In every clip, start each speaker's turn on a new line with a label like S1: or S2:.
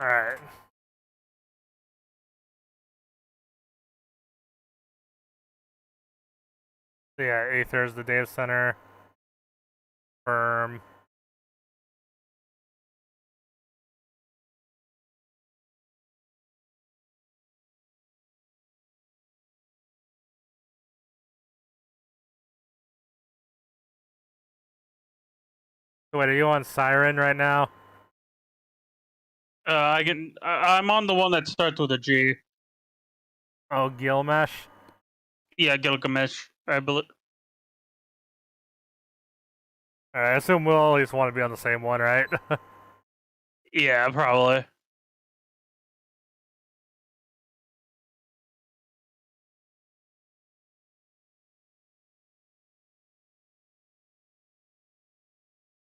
S1: Alright. So yeah, Aether is the data center. Firm. Wait, are you on Siren right now?
S2: I'm on the one that starts with a G.
S1: Oh, Gilgamesh?
S2: Yeah, Gilgamesh. I believe.
S1: Alright, I assume we'll at least want to be on the same one, right?
S2: Yeah, probably.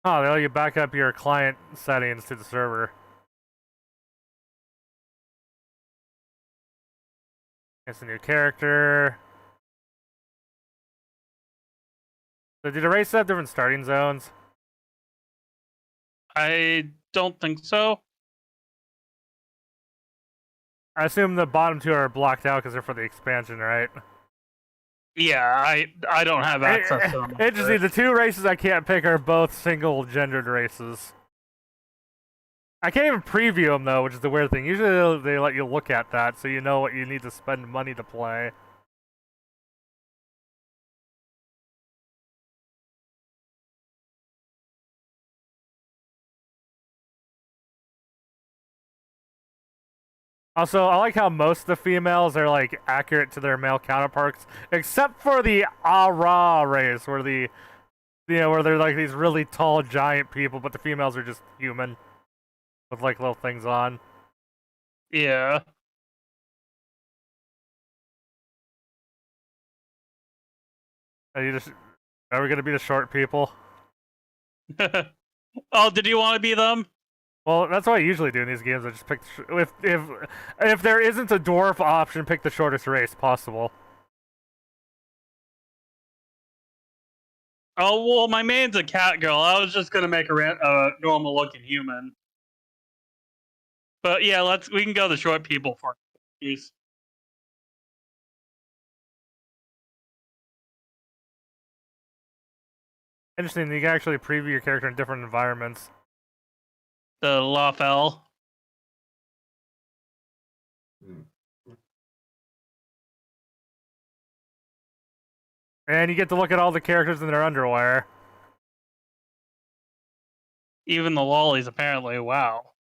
S1: Oh, they let you back up your client settings to the server. It's a new character. So did the race have different starting zones?
S2: I don't think so.
S1: I assume the bottom two are blocked out because they're for the expansion, right?
S2: Yeah, I don't have access to them.
S1: Interesting, the two races I can't pick are both single-gendered races. I can't even preview them, though, which is the weird thing. Usually they let you look at that, so you know what you need to spend money to play. Also, I like how most of the females are, like, accurate to their male counterparts, except for the Ara race, where where they're, like, these really tall, giant people, but the females are just human, with, like, little things on.
S2: Yeah.
S1: Are we gonna be the short people?
S2: Oh, did you want to be them?
S1: Well, that's what I usually do in these games. I just pick if there isn't a dwarf option, pick the shortest race possible.
S2: Oh well, my main's a cat girl. I was just gonna make a normal looking human. But yeah, we can go the short people for use.
S1: Interesting. You can actually preview your character in different environments.
S2: The Lawfell.
S1: And you get to look at all the characters in their underwear.
S2: Even the lollies, apparently. Wow.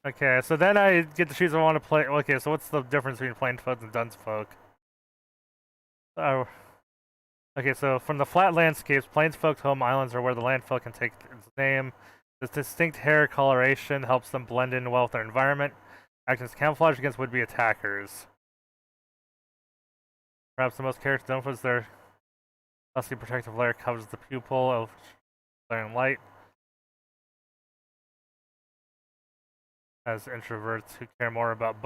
S1: Okay, so then I get to choose if I want to play. Okay, so what's the difference between plain folk and dunce folk? Oh. Okay, so from the flat landscapes, plainsfolk's home islands are where the landfolk can take its name. This distinct hair coloration helps them blend in well with their environment, acting as camouflage against would-be attackers. Perhaps the most character known for their dusty protective layer covers the pupil of glaring light. As introverts who care more about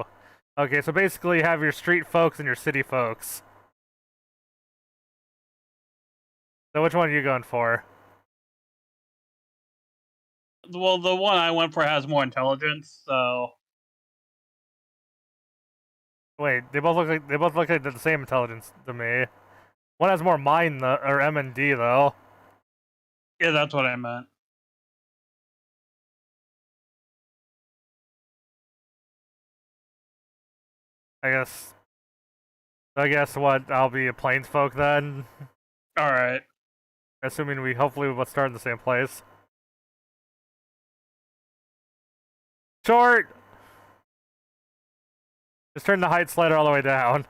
S1: okay, so basically you have your street folks and your city folks. So which one are you going for?
S2: Well, the one I went for has more intelligence, so.
S1: Wait, they both look like the same intelligence to me. One has more mind or M&D though.
S2: Yeah, that's what I meant.
S1: I guess what, I'll be a plainsfolk then?
S2: Alright.
S1: Assuming we hopefully will start in the same place. Short! Just turn the height slider all the way down.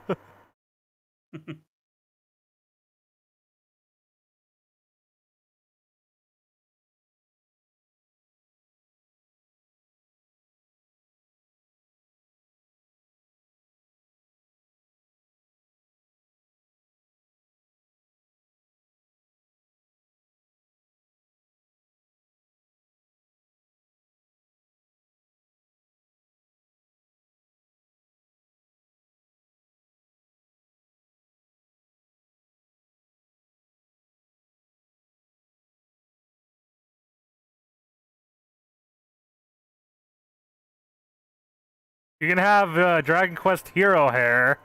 S1: You can have Dragon Quest hero hair.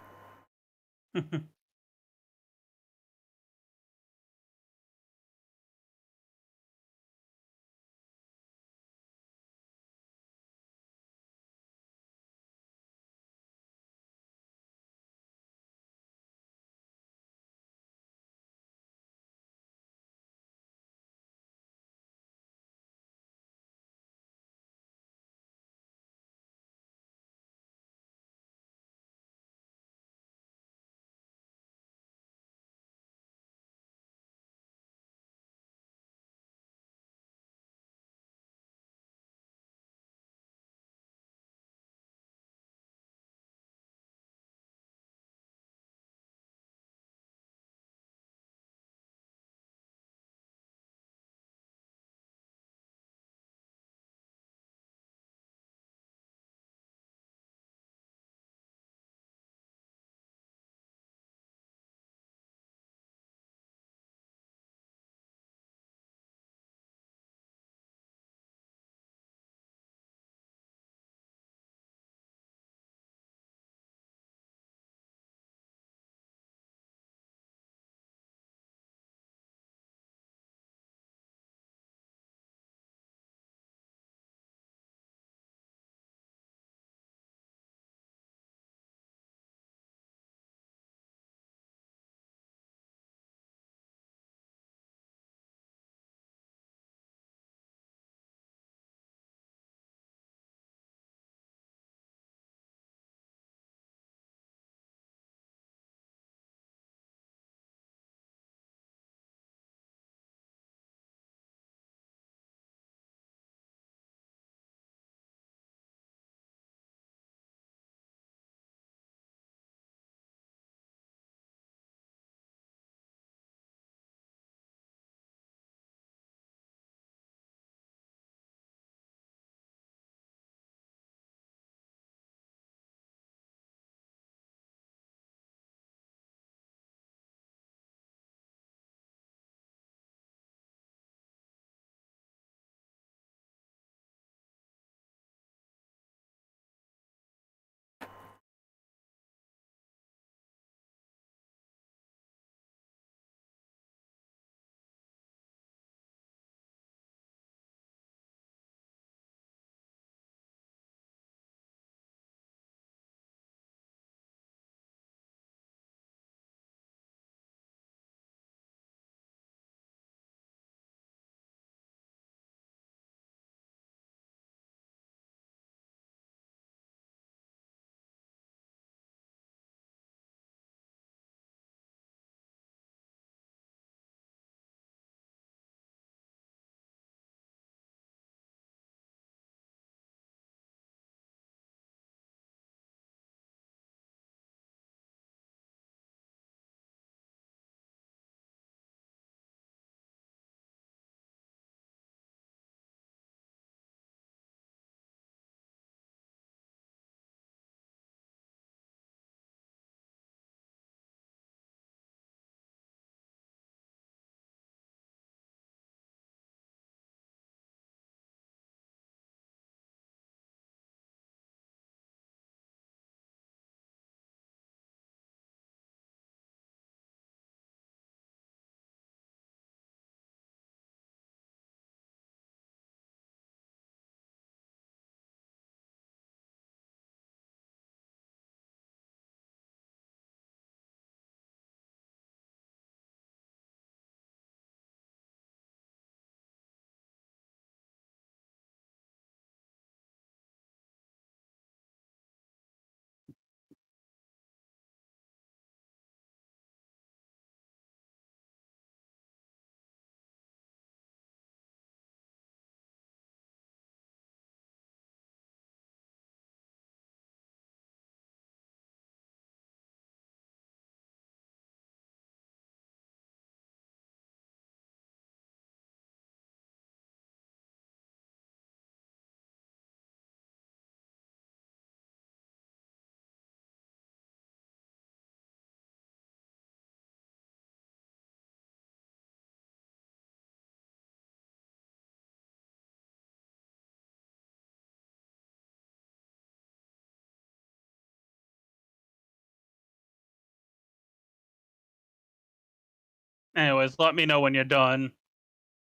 S2: Anyways, let me know when you're done.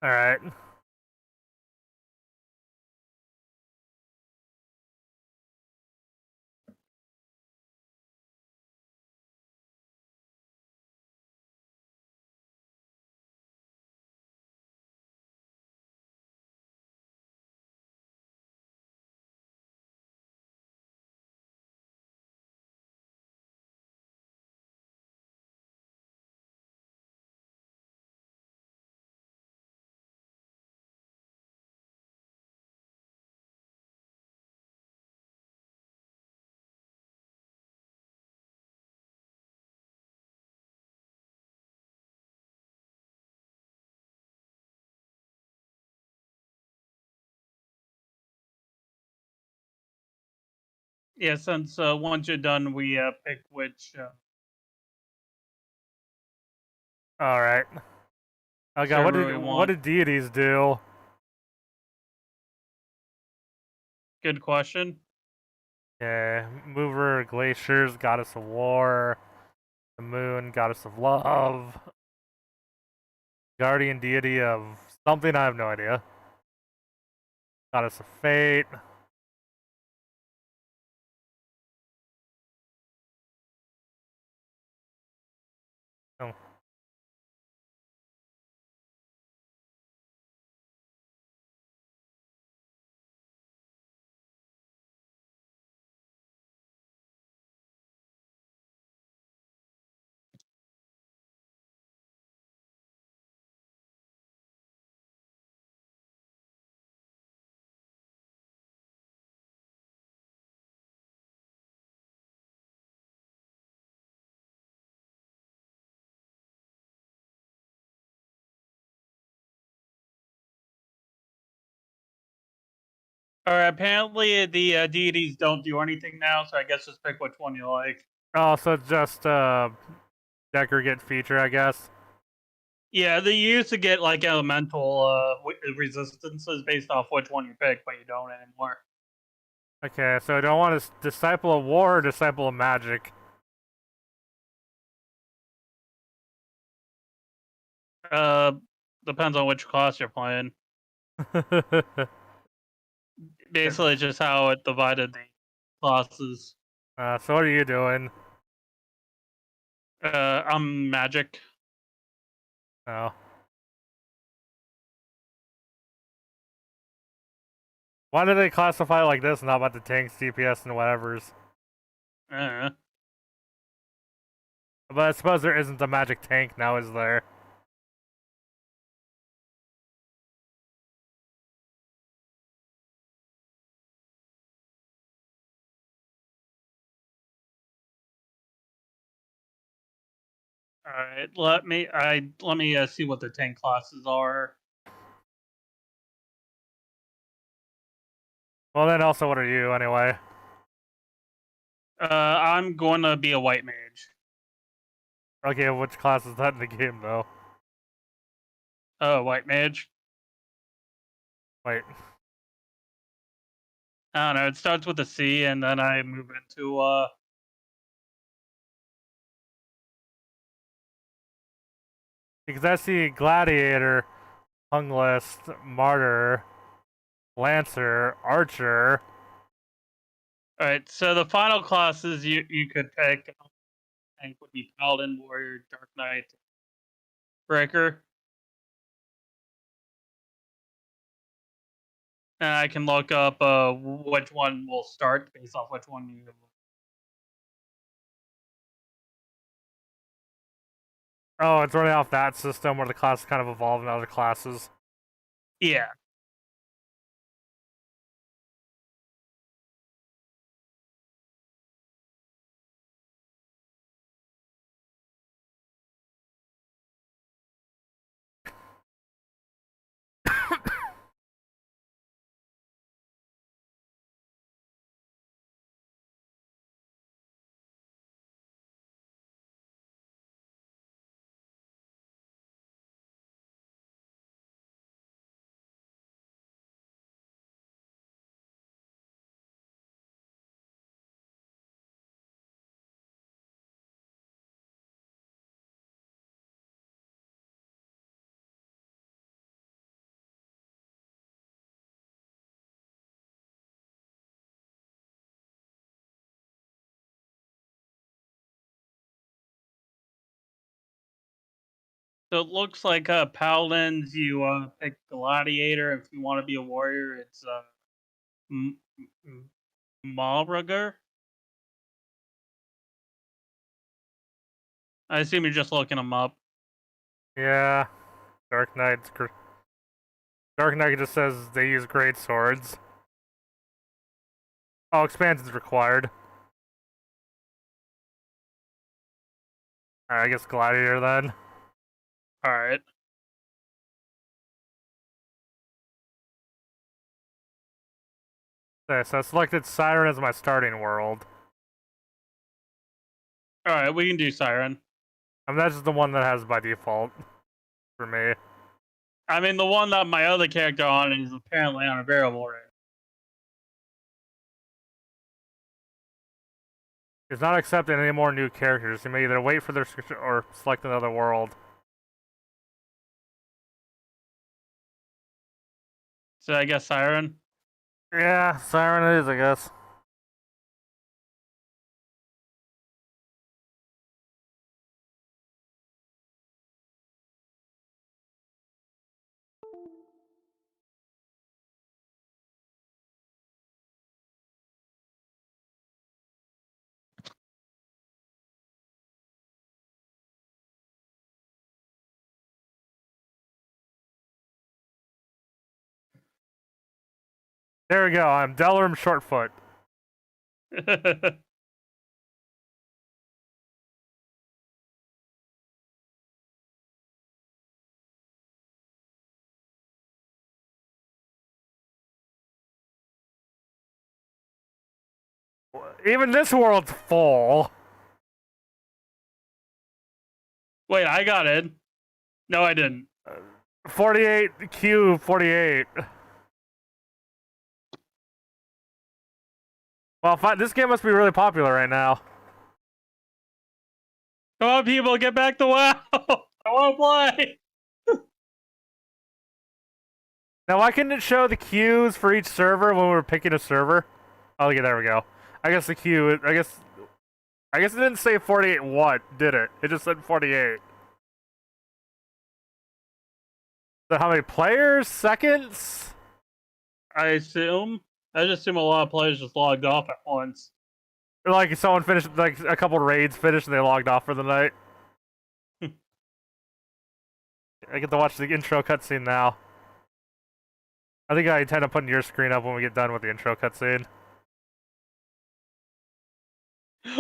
S1: All right.
S2: Yeah, since once you're done, we pick which.
S1: All right. Oh god,
S2: Server we
S1: what
S2: want.
S1: did deities do?
S2: Good question.
S1: Yeah, mover, glaciers, goddess of war, the moon, goddess of love, guardian deity of something. I have no idea. Goddess of fate. Oh.
S2: Alright, apparently the deities don't do anything now, so I guess just pick which one you like.
S1: Oh, so it's just delegate feature, I guess.
S2: Yeah, they used to get like elemental resistances based off which one you pick, but you don't anymore.
S1: Okay, so do I want to disciple of war or disciple of magic?
S2: Uh, Depends on which class you're playing. Basically, just how it divided the classes.
S1: So what are you doing?
S2: I'm magic.
S1: Oh. Why do they classify it like this and not about the tanks, DPS, and whatevers?
S2: Uh,
S1: But I suppose there isn't a magic tank now, is there?
S2: all right, let me see what the tank classes are.
S1: Well, then also, what are you, anyway?
S2: I'm going to be a white mage.
S1: Okay, which class is that in the game, though?
S2: Oh, white mage.
S1: Wait.
S2: I don't know. It starts with a C, and then I move into
S1: Because I see Gladiator, Hung List, Martyr, Lancer, Archer.
S2: All right. So the final classes you could pick, I think, would be Paladin, Warrior, Dark Knight, Breaker. And I can look up which one will start based off which one you.
S1: Oh, it's running off that system where the classes kind of evolve in other classes.
S2: Yeah. So it looks like paladins. You pick gladiator. If you want to be a warrior, it's Malrager. I assume you're just looking them up.
S1: Yeah. Dark Knight just says they use great swords. Oh, expansion's required. Alright, I guess Gladiator then.
S2: All right.
S1: Okay, so I selected Siren as my starting world.
S2: All right, we can do Siren.
S1: I mean, that's just the one that has by default for me.
S2: I mean, the one that my other character on is apparently unavailable right.
S1: It's not accepting any more new characters. You may either wait for their description or select another world.
S2: So I guess Siren.
S1: Yeah, Siren it is, I guess. There we go. I'm Delorm Shortfoot. Even this world's full.
S2: Wait, I got it. No, I didn't.
S1: 48 Q 48. Well, this game must be really popular right now.
S2: Come on, people, get back to WoW. I want to play.
S1: Now, why couldn't it show the queues for each server when we were picking a server? Oh, yeah, there we go. I guess the queue. I guess it didn't say 48 what, did it? It just said 48. So how many players? Seconds?
S2: I just assume a lot of players just logged off at once.
S1: Or like someone finished, like a couple raids finished and they logged off for the night. I get to watch the intro cutscene now. I think I intend on putting your screen up when we get done with the intro cutscene.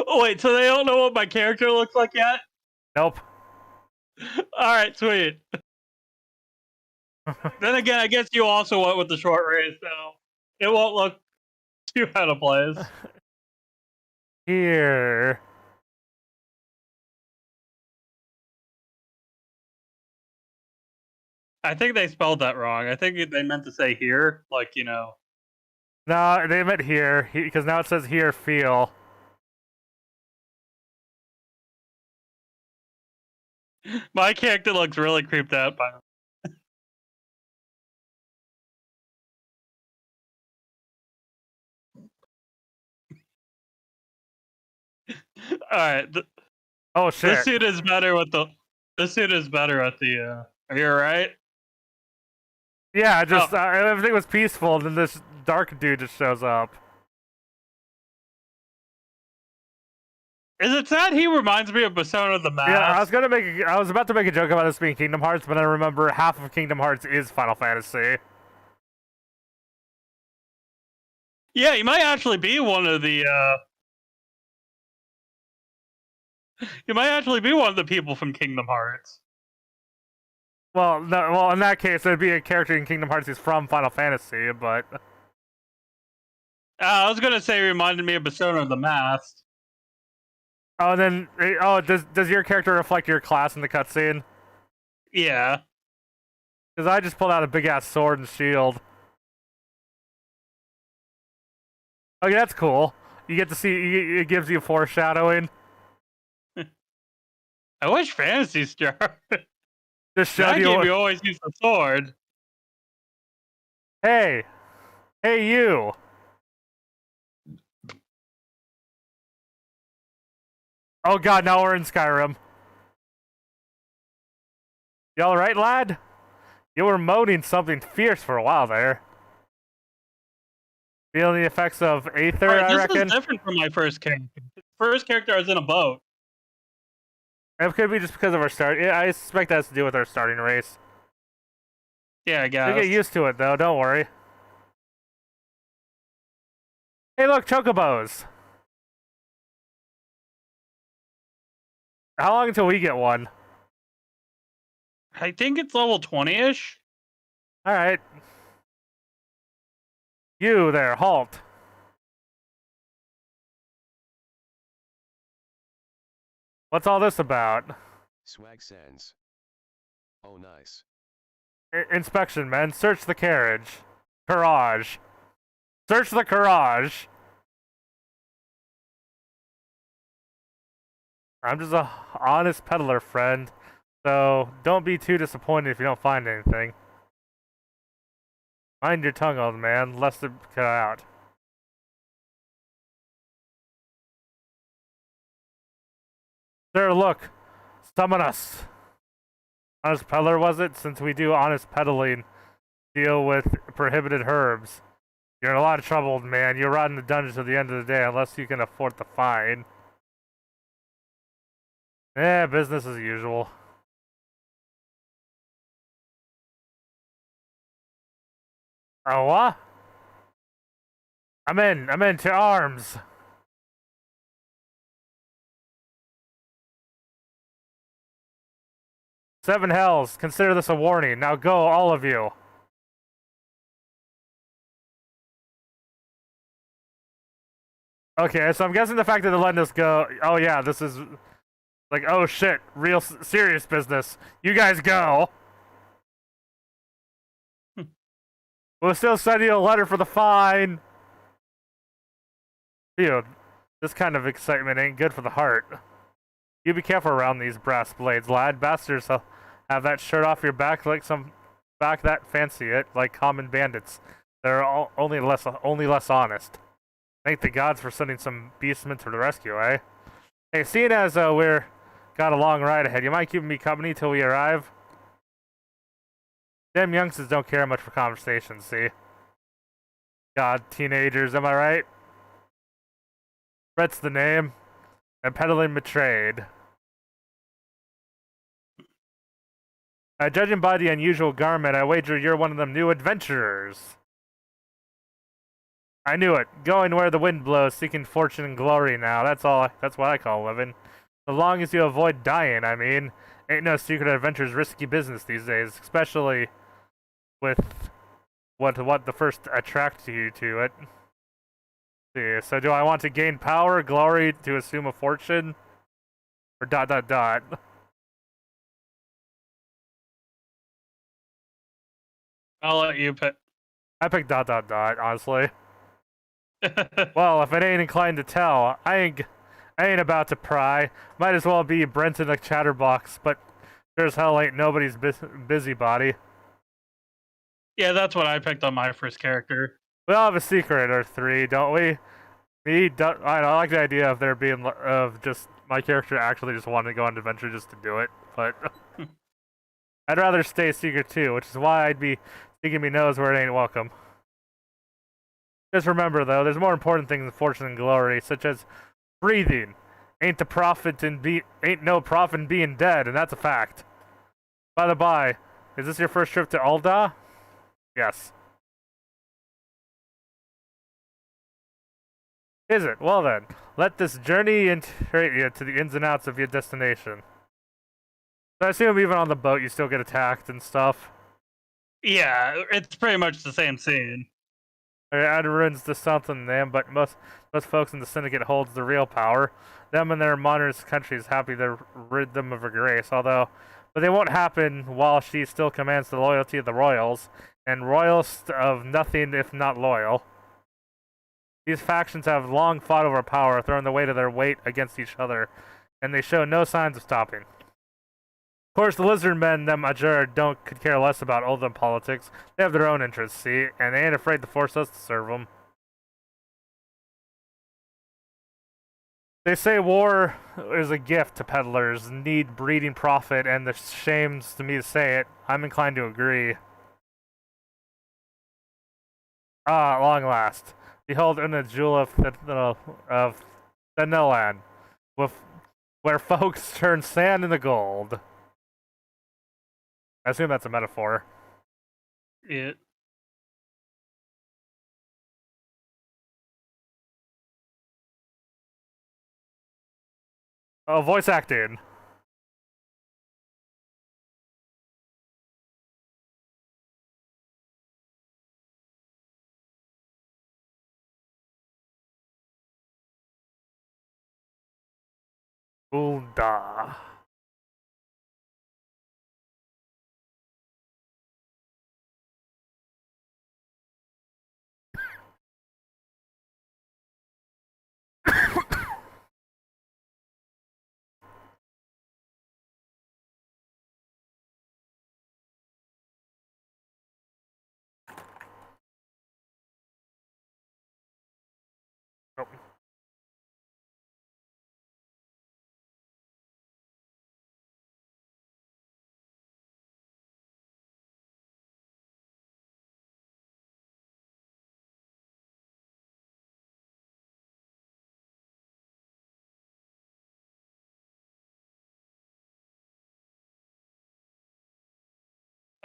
S2: Oh wait, so they don't know what my character looks like yet?
S1: Nope.
S2: All right, sweet. Then again, I guess you also went with the short race, so it won't look too out of place.
S1: Here.
S2: I think they spelled that wrong. I think they meant to say here, like, you know.
S1: No, they meant here, because now it says here, feel.
S2: My character looks really creeped out by Alright.
S1: Oh shit.
S2: This suit is better with the. This suit is better at the. Are you alright?
S1: Yeah, just everything was peaceful, and then this dark dude just shows up.
S2: Is it sad he reminds me of Persona the Mask?
S1: Yeah, I was about to make a joke about this being Kingdom Hearts, but I remember half of Kingdom Hearts is Final Fantasy.
S2: Yeah, he might actually be one of the. He might actually be one of the people from Kingdom Hearts.
S1: Well, no, well, in that case, it'd be a character in Kingdom Hearts who's from Final Fantasy, but.
S2: I was gonna say he reminded me of Persona the Mask.
S1: Oh, and then does your character reflect your class in the cutscene?
S2: Yeah.
S1: Because I just pulled out a big ass sword and shield. Okay, that's cool. You get to see. It gives you foreshadowing.
S2: I wish Phantasy Star.
S1: Just showed
S2: That game you always use the sword.
S1: Hey, you. Oh god, now we're in Skyrim. You alright, lad? You were moaning something fierce for a while there. Feeling the effects of Aether, I reckon?
S2: This is different from my first character. First character, I was in a boat.
S1: It could be just because of our start. Yeah, I suspect that has to do with our starting race.
S2: Yeah, I guess.
S1: You'll get used to it, though. Don't worry. Hey, look, chocobos. How long until we get one?
S2: I think it's level 20-ish.
S1: Alright. You there, halt. What's all this about?
S3: Swag sense. Oh, nice.
S1: Inspection, men. Search the carriage. Garage. Search the garage. I'm just a honest peddler, friend. So don't be too disappointed if you don't find anything. Mind your tongue, old man, lest it cut out. Sir, look. Summon us. Honest peddler, was it? Since we do honest peddling, deal with prohibited herbs. You're in a lot of trouble, old man. You'll rot in the dungeon till the end of the day unless you can afford the fine. Business as usual. Oh, what? I'm in to arms. Seven hells, consider this a warning. Now go, all of you. Okay, so I'm guessing the fact that they're letting us go. Oh yeah, this is like, oh shit, real serious business. You guys go. We'll still send you a letter for the fine. Phew, this kind of excitement ain't good for the heart. You be careful around these brass blades, lad. Bastards have that shirt off your back like some back that fancy it like common bandits. They're only less honest. Thank the gods for sending some beastmen to the rescue, eh? Hey, seeing as we're got a long ride ahead, you mind keeping me company till we arrive? Them youngsters don't care much for conversations, see? God, teenagers, am I right? Brett's the name. And peddling betrayed. Judging by the unusual garment, I wager you're one of them new adventurers. I knew it. Going where the wind blows, seeking fortune and glory now. That's what I call living. So long as you avoid dying, I mean. Ain't no secret adventure's risky business these days, especially with what the first attract you to it. See, so do I want to gain power, glory, to assume a fortune? Or ...
S2: I'll let you pick.
S1: I picked ... honestly. Well, if it ain't inclined to tell, I ain't about to pry. Might as well be Brenton the Chatterbox, but sure as hell ain't nobody's busybody.
S2: Yeah, that's what I picked on my first character.
S1: We all have a secret or three, don't we? I like the idea of there being of just my character actually just wanting to go on an adventure just to do it, but I'd rather stay secret too, which is why I'd be thinking me knows where it ain't welcome. Just remember though, there's more important things than fortune and glory, such as breathing. Ain't no profit in being dead, and that's a fact. By the by, is this your first trip to Ul'dah? Yes. Is it? Well then, let this journey integrate you to the ins and outs of your destination. So I assume even on the boat you still get attacked and stuff.
S2: Yeah, it's pretty much the same scene.
S1: Add ruins to something, them, but most folks in the syndicate holds the real power. Them and their modernist countries happy to rid them of her grace, but they won't happen while she still commands the loyalty of the royals, and royals of nothing if not loyal. These factions have long fought over power, throwing the weight of their weight against each other, and they show no signs of stopping. Of course, the lizard men, them Advanture, could care less about Ul'dah politics. They have their own interests, see, and they ain't afraid to force us to serve them. They say war is a gift to peddlers, need breeding profit, and the shames to me to say it. I'm inclined to agree. Ah, long last. Behold, in a jewel of Thanalan, with where folks turn sand into gold. I assume that's a metaphor.
S2: Yeah.
S1: Oh, voice acting. Ulda.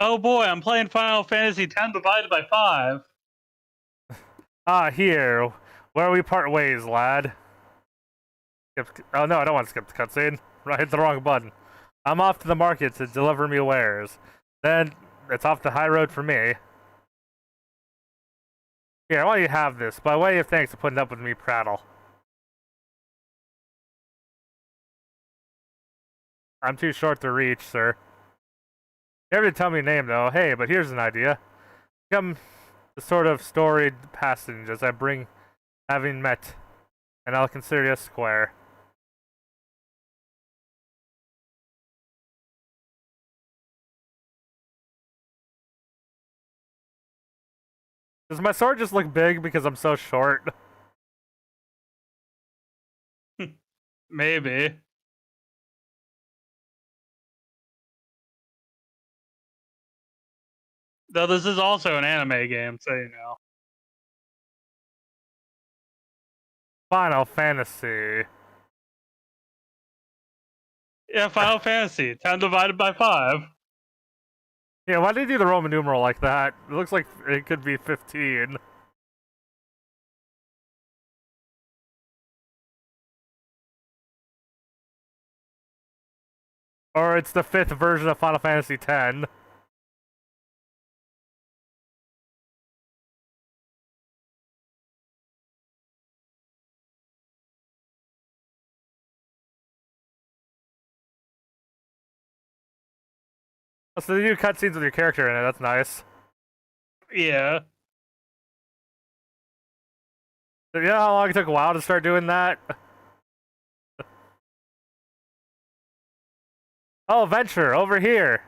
S2: Oh boy, I'm playing Final Fantasy X divided by 5.
S1: Ah, here. Where we part ways, lad. Oh no, I don't want to skip the cutscene. I hit the wrong button. I'm off to the market to deliver me wares. Then it's off the high road for me. Here, why do you have this? By way of thanks for putting up with me prattle. I'm too short to reach, sir. You never did tell me your name, though. Hey, but here's an idea. Become the sort of storied passage as I bring having met, and I'll consider you square. Does my sword just look big because I'm so short?
S2: Maybe. Though this is also an anime game, so you know.
S1: Final Fantasy.
S2: Yeah, Final Fantasy 10 divided by 5.
S1: Yeah, why did you do the Roman numeral like that? It looks like it could be 15. Or it's the 5th version of Final Fantasy X. So they do cutscenes with your character in it, that's nice.
S2: Yeah.
S1: You know how long it took WoW to start doing that? Oh, Adventure, over here.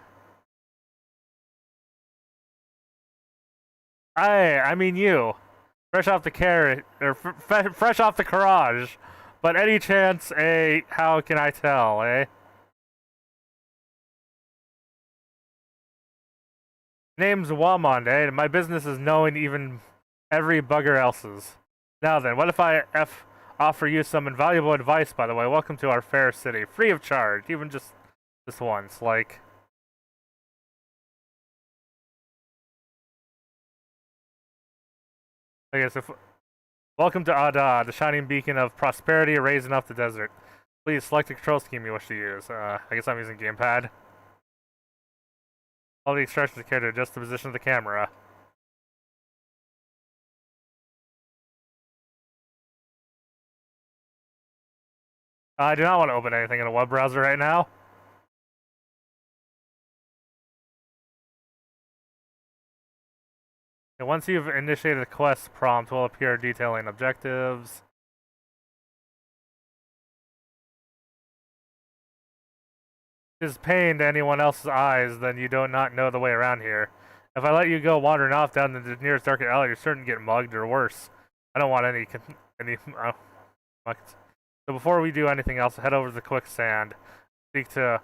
S1: I mean you. Fresh off the carrot, or fresh off the garage. But any chance, how can I tell, eh? Name's Walmond, eh? And my business is knowing even every bugger else's. Now then, what if I offer you some invaluable advice, by the way? Welcome to our fair city. Free of charge, even just this once, like... Okay, so... Welcome to Ada, the shining beacon of prosperity raising up the desert. Please select the control scheme you wish to use. I guess I'm using gamepad. All the extractions of character, adjust the position of the camera. I do not want to open anything in a web browser right now. And once you've initiated the quest, prompt will appear detailing objectives. Is pain to anyone else's eyes, then you do not know the way around here. If I let you go wandering off down the nearest dark alley, you're certain to get mugged or worse. I don't want any So before we do anything else, head over to the quicksand, speak to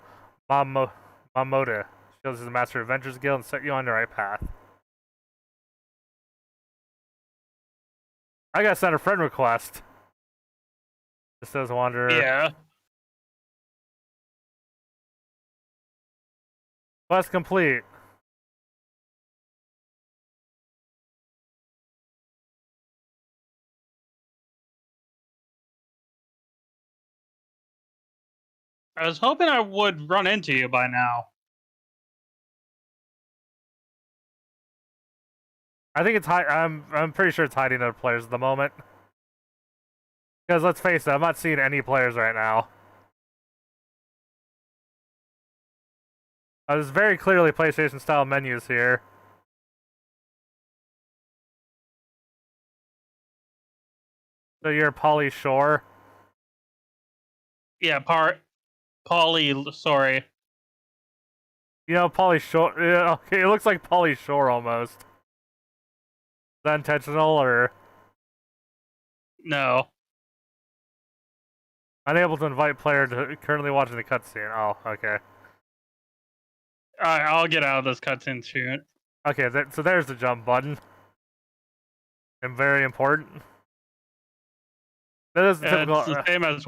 S1: Mamoda. She is the Master of Adventures Guild and set you on the right path. I gotta send a friend request. This says Wanderer.
S2: Yeah.
S1: Quest complete.
S2: I was hoping I would run into you by now.
S1: I think it's I'm pretty sure it's hiding other players at the moment. Because let's face it, I'm not seeing any players right now. There's very clearly PlayStation style menus here. So you're Polly Shore?
S2: Yeah, Polly, sorry.
S1: You know, Polly Shore. Yeah, okay, it looks like Polly Shore almost. Is that intentional or?
S2: No.
S1: Unable to invite player to currently watching the cutscene. Oh, okay.
S2: Alright, I'll get out of this cutscene soon.
S1: Okay, so there's the jump button. And very important. That is the typical.
S2: It's the same as.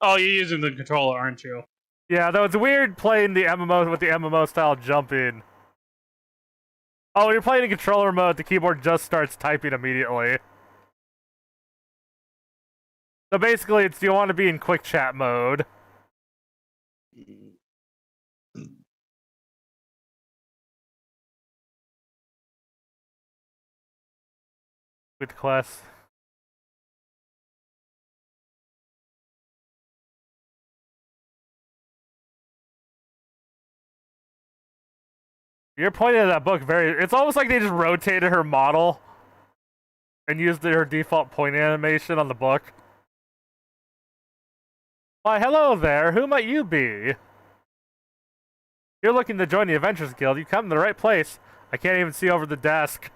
S2: Oh, you're using the controller, aren't you?
S1: Yeah, though it's weird playing the MMO with the MMO style jumping. Oh, when you're playing in controller mode, the keyboard just starts typing immediately. So basically, it's you want to be in quick chat mode. With quest. You're pointing at that book very. It's almost like they just rotated her model and used her default point animation on the book. Why, hello there. Who might you be? You're looking to join the Adventures Guild. You come to the right place. I can't even see over the desk.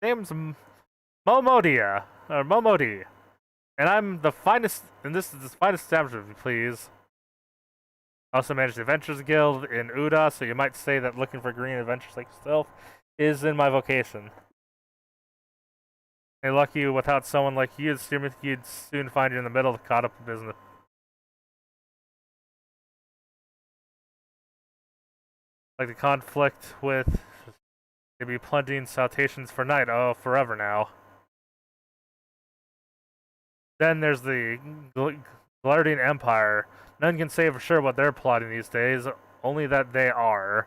S1: Name's Momodia, or Momodi, and I'm the finest. And this is the finest establishment, please. I also manage the Adventures Guild in Uda, so you might say that looking for green adventures like yourself is in my vocation. Hey, lucky without someone like you, you'd soon find you in the middle of caught up in business. Like the conflict with maybe plunging salutations for night. Oh, forever now. Then there's the Guardian Empire. None can say for sure what they're plotting these days, only that they are.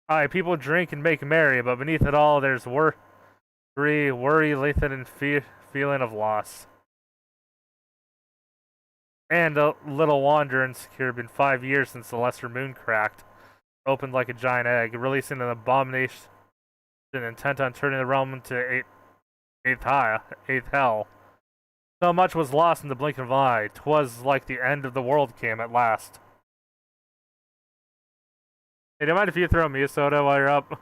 S1: Aye, people drink and make merry, but beneath it all there's worry, lengthened, and feeling of loss. And a little wander insecure. Been 5 years since the lesser moon cracked, opened like a giant egg, releasing an abomination intent on turning the realm into eighth hell. So much was lost in the blink of an eye. 'Twas like the end of the world came at last. Hey, do you mind if you throw me a soda while you're up?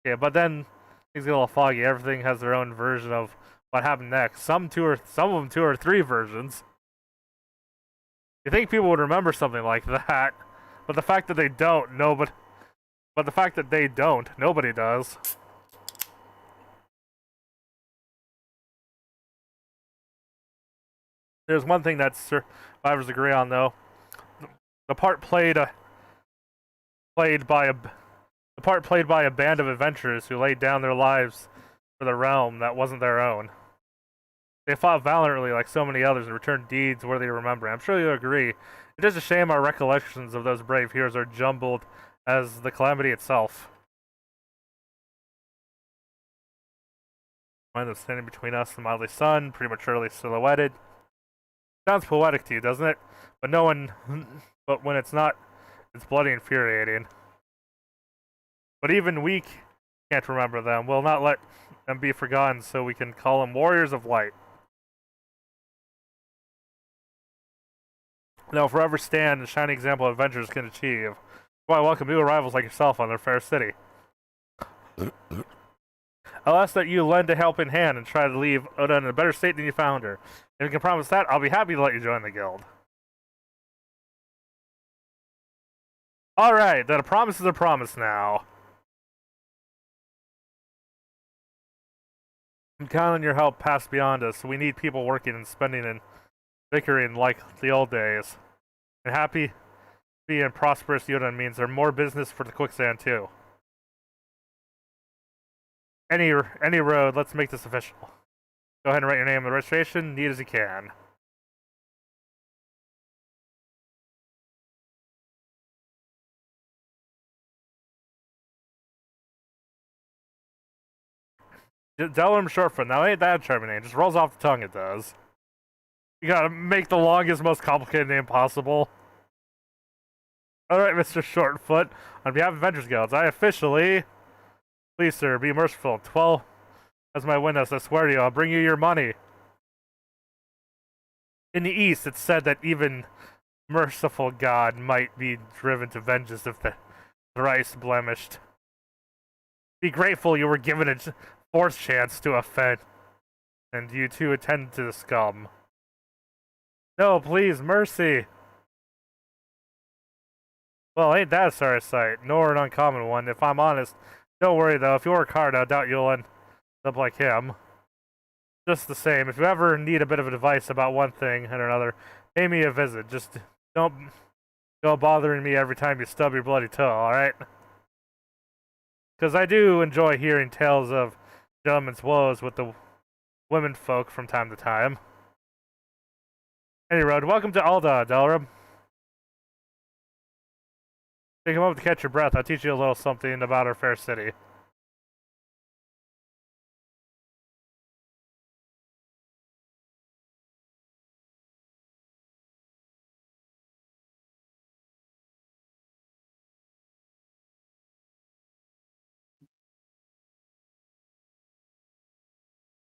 S1: Yeah, but then things get a little foggy. Everything has their own version of what happened next. Some of them two or three versions. You think people would remember something like that, but the fact that they don't, nobody. But the fact that they don't, nobody does. There's one thing that survivors agree on, though: the part played by a band of adventurers who laid down their lives for the realm that wasn't their own. They fought valiantly like so many others and returned deeds worthy of remembering. I'm sure you'll agree. It is a shame our recollections of those brave heroes are jumbled as the calamity itself. Mind that's standing between us and the mildly sun, prematurely silhouetted. Sounds poetic to you, doesn't it? But but when it's not, it's bloody infuriating. But even we can't remember them. We'll not let them be forgotten, so we can call them warriors of light. They'll forever stand a shining example of adventurers can achieve. Why welcome new arrivals like yourself on their fair city. I'll ask that you lend a helping hand and try to leave Oda in a better state than you found her. If you can promise that, I'll be happy to let you join the guild. Alright, then a promise is a promise now. I'm counting on your help past beyond us. We need people working and spending and bickering like the old days. And happy and prosperous Yoda means there's more business for the quicksand too. Any road, let's make this official. Go ahead and write your name on the registration, neat as you can. Delaware Shortfoot, now ain't that a charming name, just rolls off the tongue, it does. You gotta make the longest, most complicated name possible. Alright, Mr. Shortfoot, on behalf of Adventures Guilds, I officially... Please, sir, be merciful. 12 as my witness, I swear to you, I'll bring you your money. In the East, it's said that even merciful God might be driven to vengeance if the thrice blemished. Be grateful you were given a fourth chance to offend, and you too attend to the scum. No, please, mercy. Well, ain't that a sorry sight, nor an uncommon one, if I'm honest. Don't worry, though, if you work hard, I doubt you'll end up like him. Just the same, if you ever need a bit of advice about one thing and another, pay me a visit. Just don't go bothering me every time you stub your bloody toe, alright? Because I do enjoy hearing tales of gentlemen's woes with the women folk from time to time. Anyway, welcome to Alda, Delrib. Take a moment to catch your breath. I'll teach you a little something about our fair city.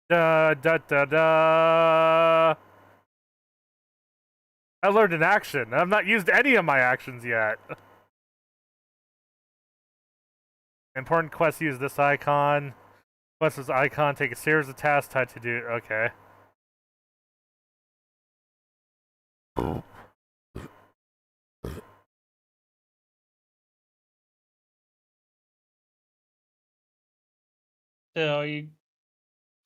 S1: Da da da da. I learned an action. I've not used any of my actions yet. Important quests use this icon. Quest this icon, take a series of tasks tied to do. Okay.
S2: So you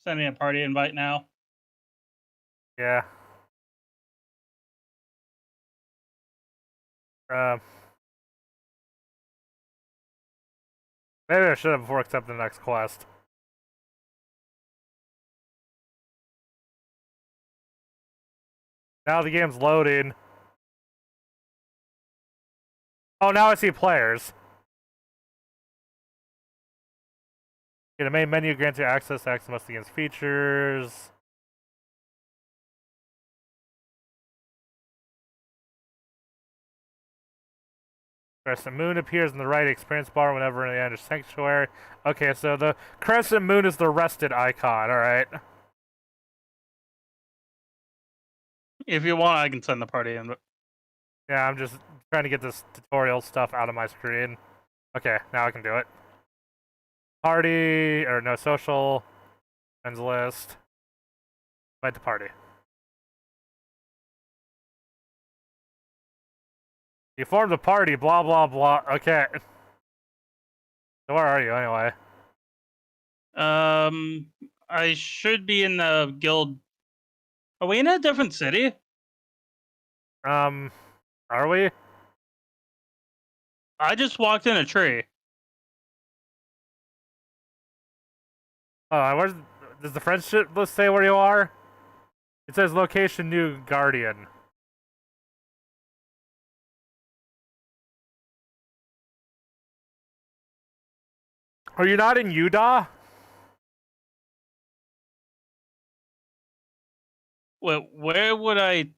S2: sending a party invite now?
S1: Yeah. Maybe I should have before accepting the next quest. Now the game's loading. Oh, now I see players. Okay, the main menu grants you access to access most against features. Crescent Moon appears in the right experience bar whenever they enter Sanctuary. Okay, so the Crescent Moon is the rested icon, alright.
S2: If you want, I can send the party invite.
S1: Yeah, I'm just trying to get this tutorial stuff out of my screen. Okay, now I can do it. Party, or no, social, friends list. Invite the party. You formed a party, blah, blah, blah. Okay. So where are you, anyway?
S2: I should be in the guild. Are we in a different city?
S1: Are we?
S2: I just walked in a tree.
S1: Oh, where's... Does the friendship list say where you are? It says location new guardian. Are you not in Utah?
S2: Wait, where would I?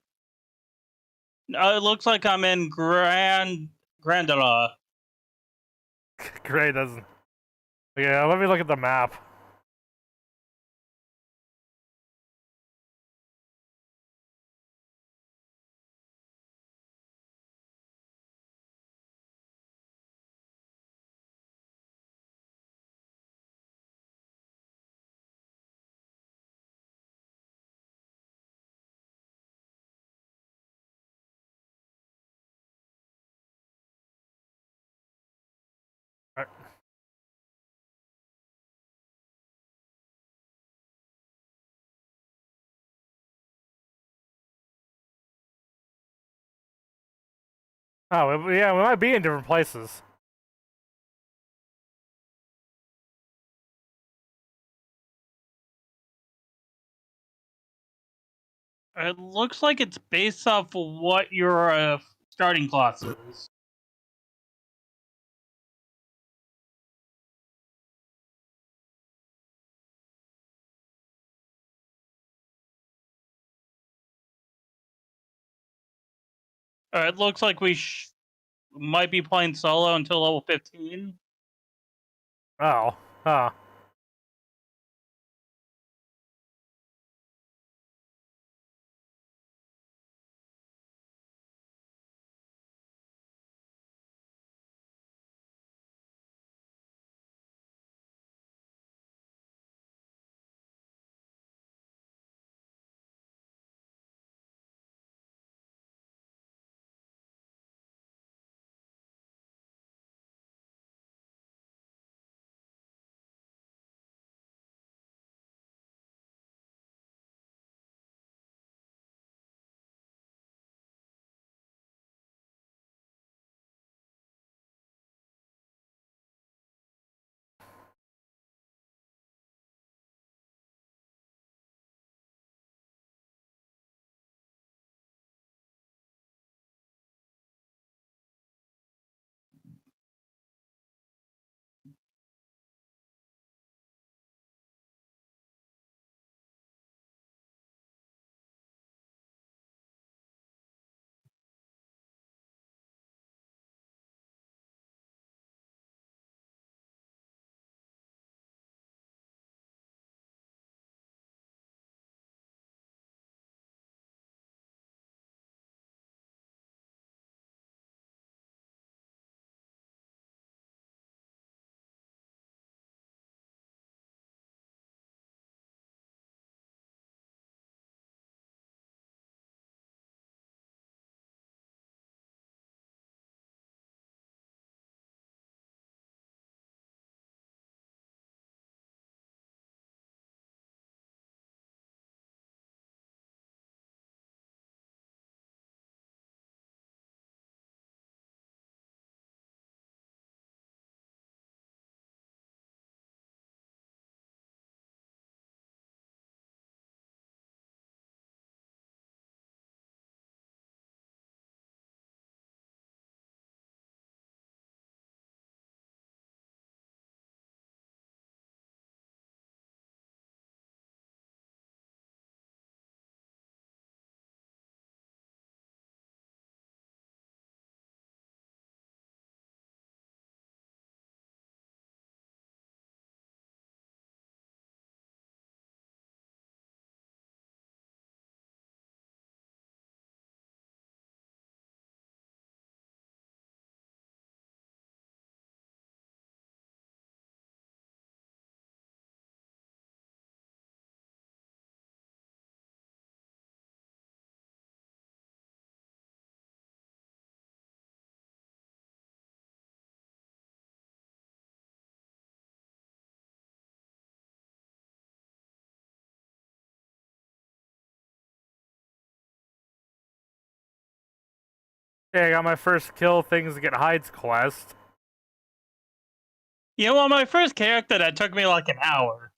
S2: It looks like I'm in Grandala.
S1: Great, doesn't... Yeah, let me look at the map. Oh, yeah, we might be in different places.
S2: It looks like it's based off of what your starting class is. It looks like we might be playing solo until level 15.
S1: Oh, huh. Yeah, I got my first kill things to get hides quest.
S2: You know, on my first character, that took me like an hour.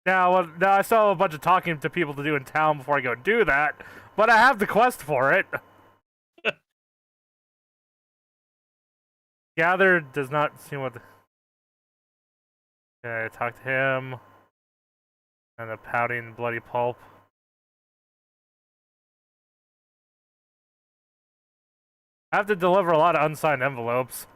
S1: Now, I still have a bunch of talking to people to do in town before I go do that, but I have the quest for it. Gather does not seem what. Okay, talk to him. And the pouting bloody pulp. I have to deliver a lot of unsigned envelopes.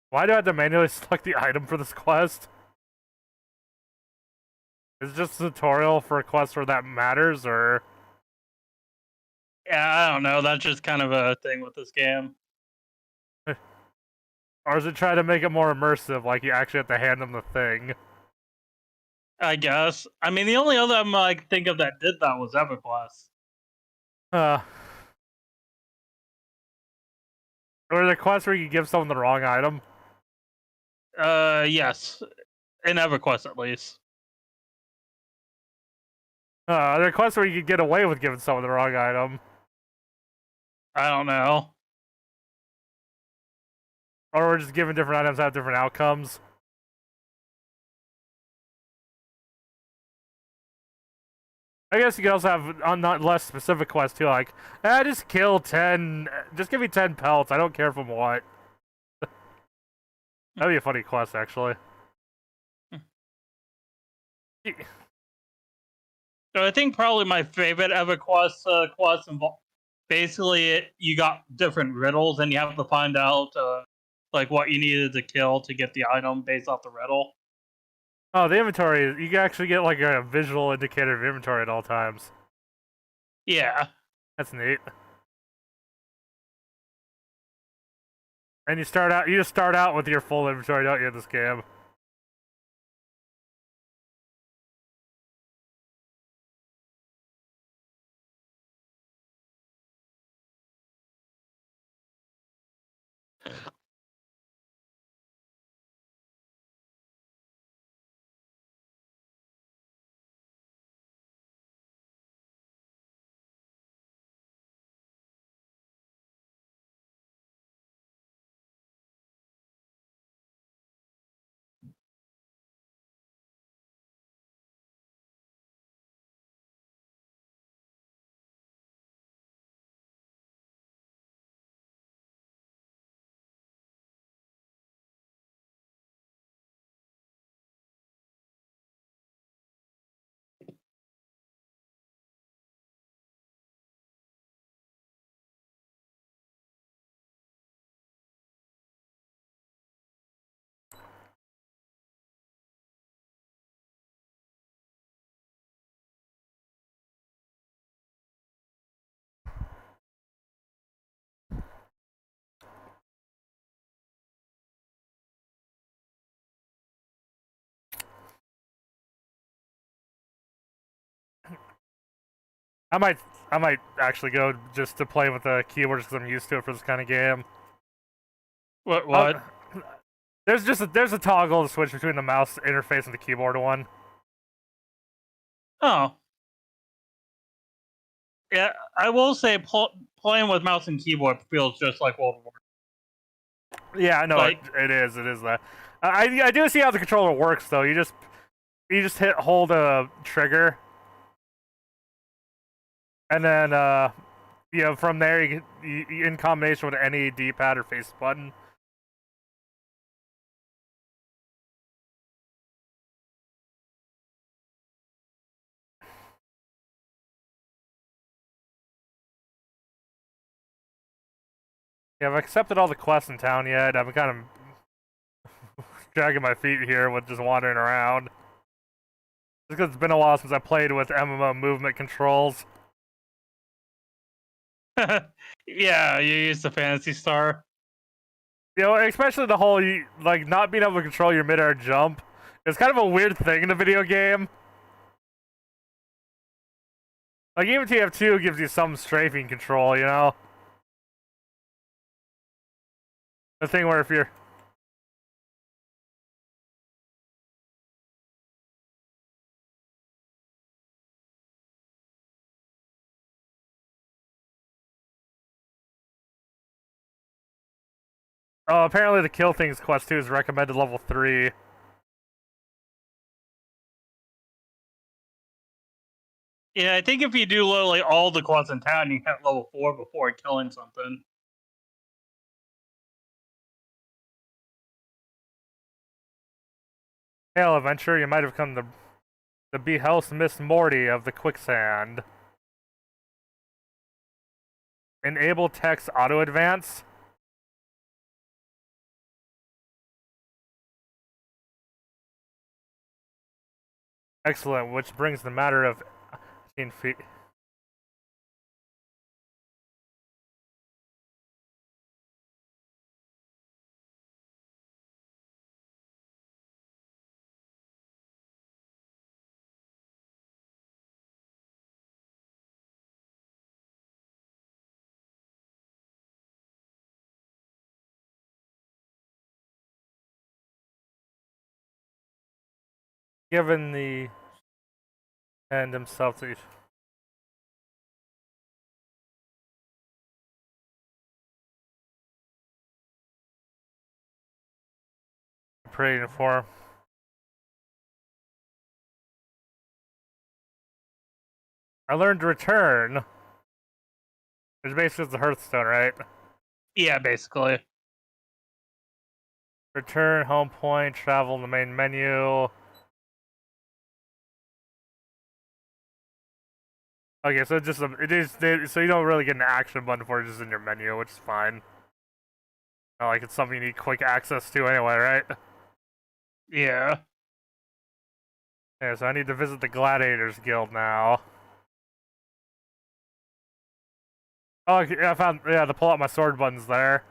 S1: Why do I have to manually select the item for this quest? Is it just a tutorial for a quest where that matters, or?
S2: Yeah, I don't know. That's just kind of a thing with this game.
S1: Or is it trying to make it more immersive, like you actually have to hand them the thing?
S2: I guess. I mean, the only other I can think of that did that was EverQuest.
S1: Or the quest where you give someone the wrong item?
S2: Yes. In EverQuest, at least.
S1: There are quests where you could get away with giving someone the wrong item.
S2: I don't know.
S1: Or we're just giving different items have different outcomes. I guess you can also have on not less specific quests too, like, just kill 10, just give me 10 pelts, I don't care from what. That'd be a funny quest, actually.
S2: So I think probably my favorite ever quest involved. Basically, you got different riddles, and you have to find out like what you needed to kill to get the item based off the riddle.
S1: Oh, the inventory, you can actually get like a visual indicator of inventory at all times.
S2: Yeah.
S1: That's neat. And you just start out with your full inventory, don't you, in this game? I might actually go just to play with the keyboard because I'm used to it for this kind of game.
S2: What?
S1: There's a toggle to switch between the mouse interface and the keyboard one.
S2: Oh. Yeah, I will say playing with mouse and keyboard feels just like World of Warcraft.
S1: Yeah, no,
S2: Like,
S1: it is that. I do see how the controller works though. You just hold a trigger, and then from there you in combination with any D-pad or face button. Yeah, I've accepted all the quests in town yet. I'm kind of dragging my feet here with just wandering around. Just because it's been a while since I played with MMO movement controls.
S2: yeah, you use the Fantasy Star.
S1: You know, especially the whole like not being able to control your mid-air jump. It's kind of a weird thing in a video game. Like even TF2 gives you some strafing control, you know. The thing where if you're oh, apparently the Kill Things quest 2 is recommended level 3.
S2: Yeah, I think if you do literally all the quests in town, you hit level 4 before killing something.
S1: Hail Adventure, you might have come to the Behouse Miss Morty of the Quicksand. Enable text auto advance. Excellent, which brings the matter of 15 feet. Given the And himself to... Praying for him. I learned return. Which basically is the Hearthstone, right?
S2: Yeah, basically.
S1: Return, home point, travel in the main menu. Okay, so just so you don't really get an action button for it, just in your menu, which is fine. Not like it's something you need quick access to anyway, right?
S2: Yeah.
S1: Yeah, so I need to visit the Gladiators Guild now. Oh, yeah, I found, yeah, to pull out my sword buttons there.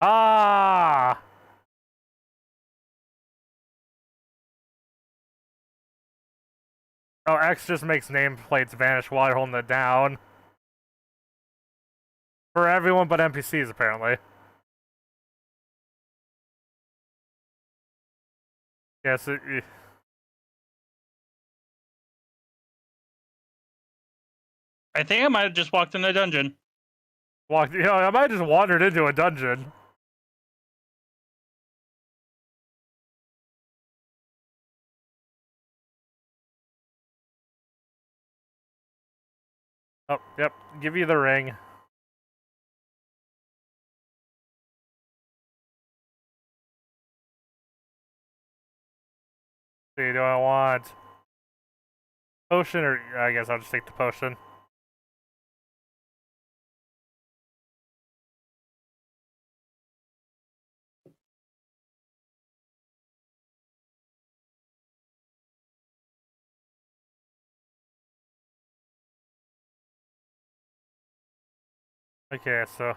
S1: Ah! Oh, X just makes nameplates vanish while you're holding it down. For everyone but NPCs, apparently. Yes,
S2: I think I might have just walked in a dungeon.
S1: I might have just wandered into a dungeon. Oh, yep, give you the ring. See, do I want potion, or I guess I'll just take the potion. Okay, so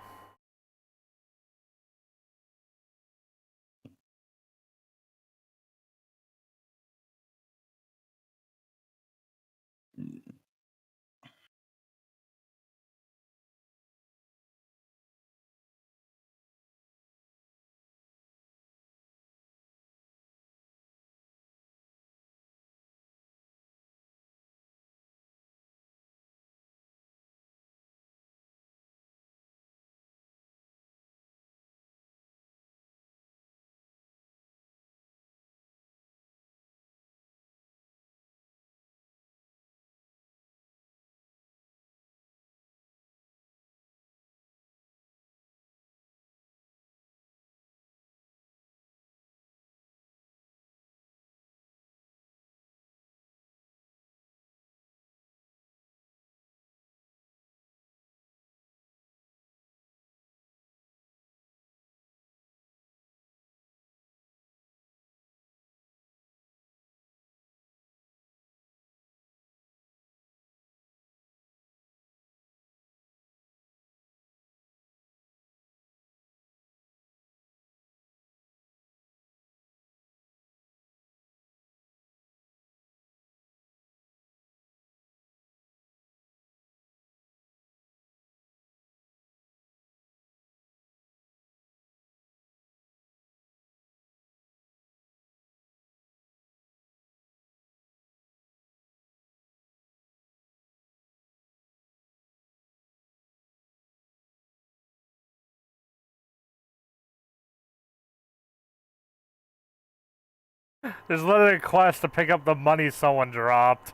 S1: there's literally a quest to pick up the money someone dropped.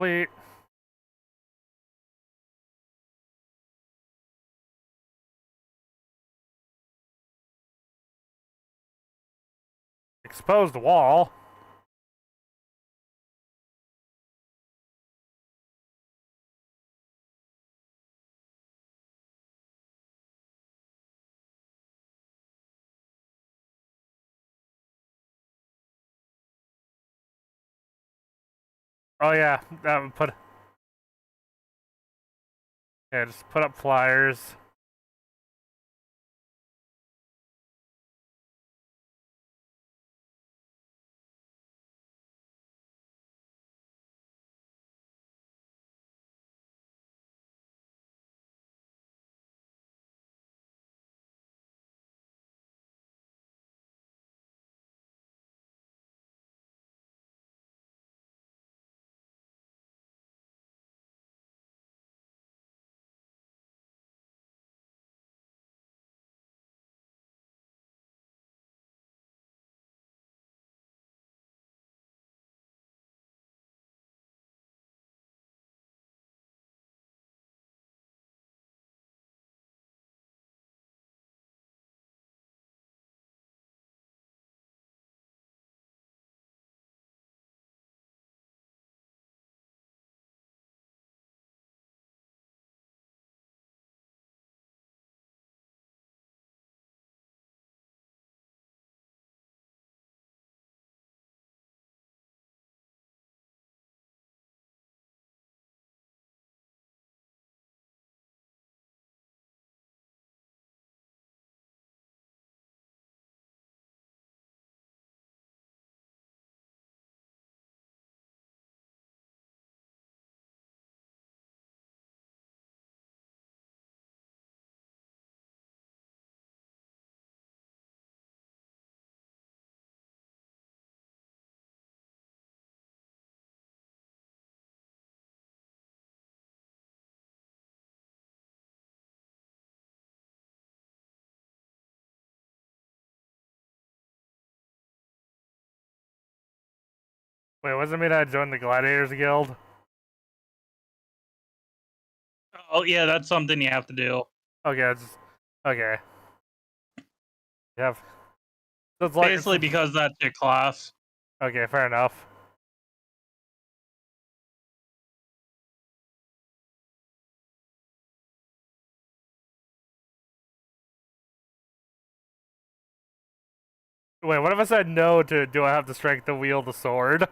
S1: Wait. Exposed wall. Oh yeah, that would put. Yeah, just put up flyers. Wait, wasn't it me that joined the Gladiators Guild?
S2: Oh yeah, that's something you have to do.
S1: Okay, okay. You have. So it's like
S2: Basically because that's your class.
S1: okay, fair enough. Wait, what if I said no to do I have the strength to wield the sword?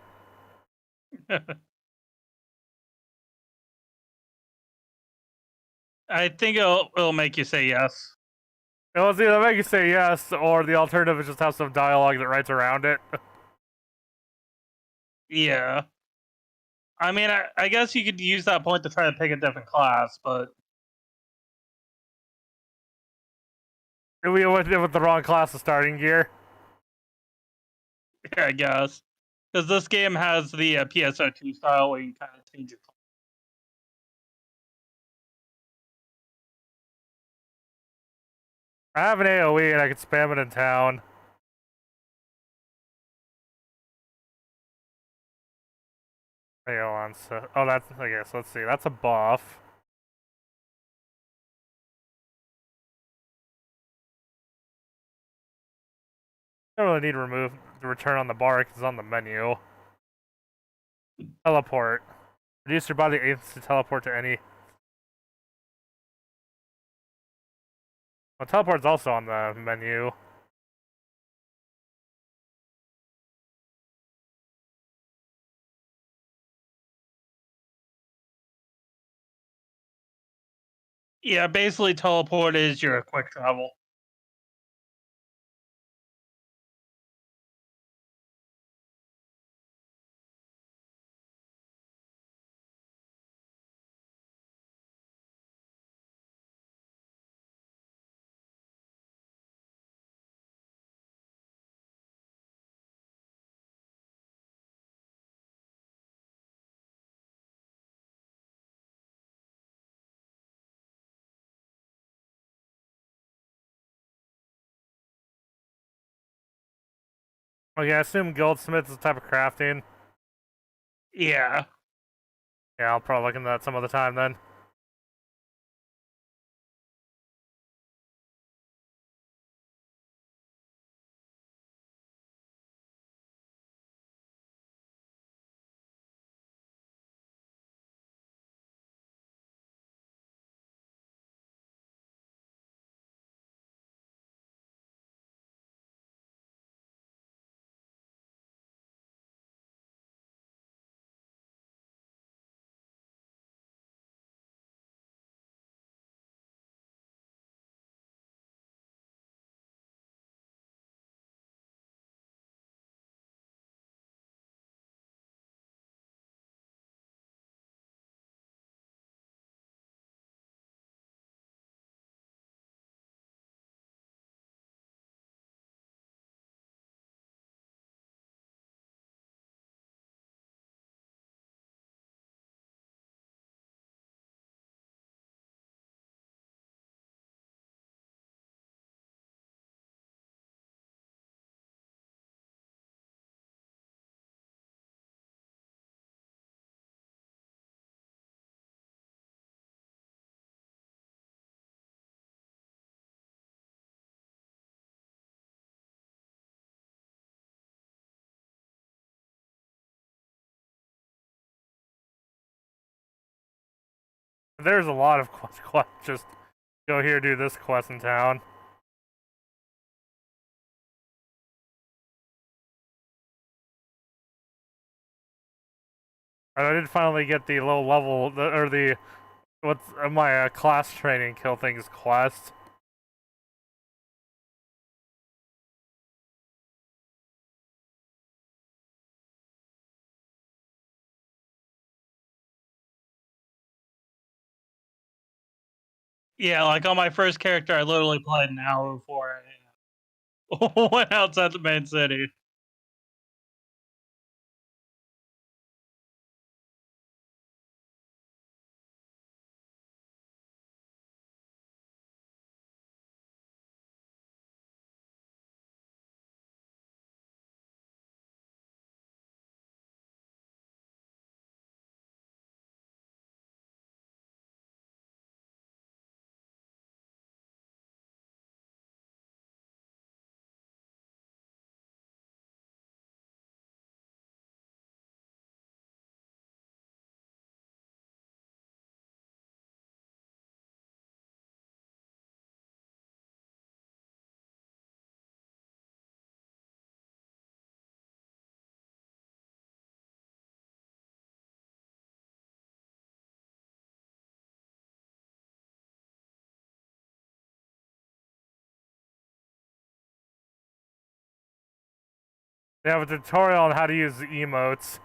S2: I think it'll make you say yes.
S1: It was either make you say yes, or the alternative is just have some dialogue that writes around it.
S2: Yeah. I mean, I guess you could use that point to try to pick a different class, but
S1: We went in with the wrong class of starting gear.
S2: yeah, I guess. Because this game has the PSO2 style where you kind of change your class.
S1: I have an AoE and I can spam it in town. Hey, hold on. So, oh, that's okay. So let's see. That's a buff. I don't really need to remove the return on the bar because it's on the menu. Teleport. Reduce your body aims to teleport to any. Well, teleport's also on the menu.
S2: Yeah, basically teleport is your quick travel.
S1: Okay, I assume goldsmith is a type of crafting.
S2: Yeah.
S1: Yeah, I'll probably look into that some other time then. There's a lot of quests. Just go here, do this quest in town. And I did finally get the low level, or the what's my class training kill things quest.
S2: Yeah, like on my first character, I literally played an hour before I went outside the main city.
S1: They have a tutorial on how to use the emotes.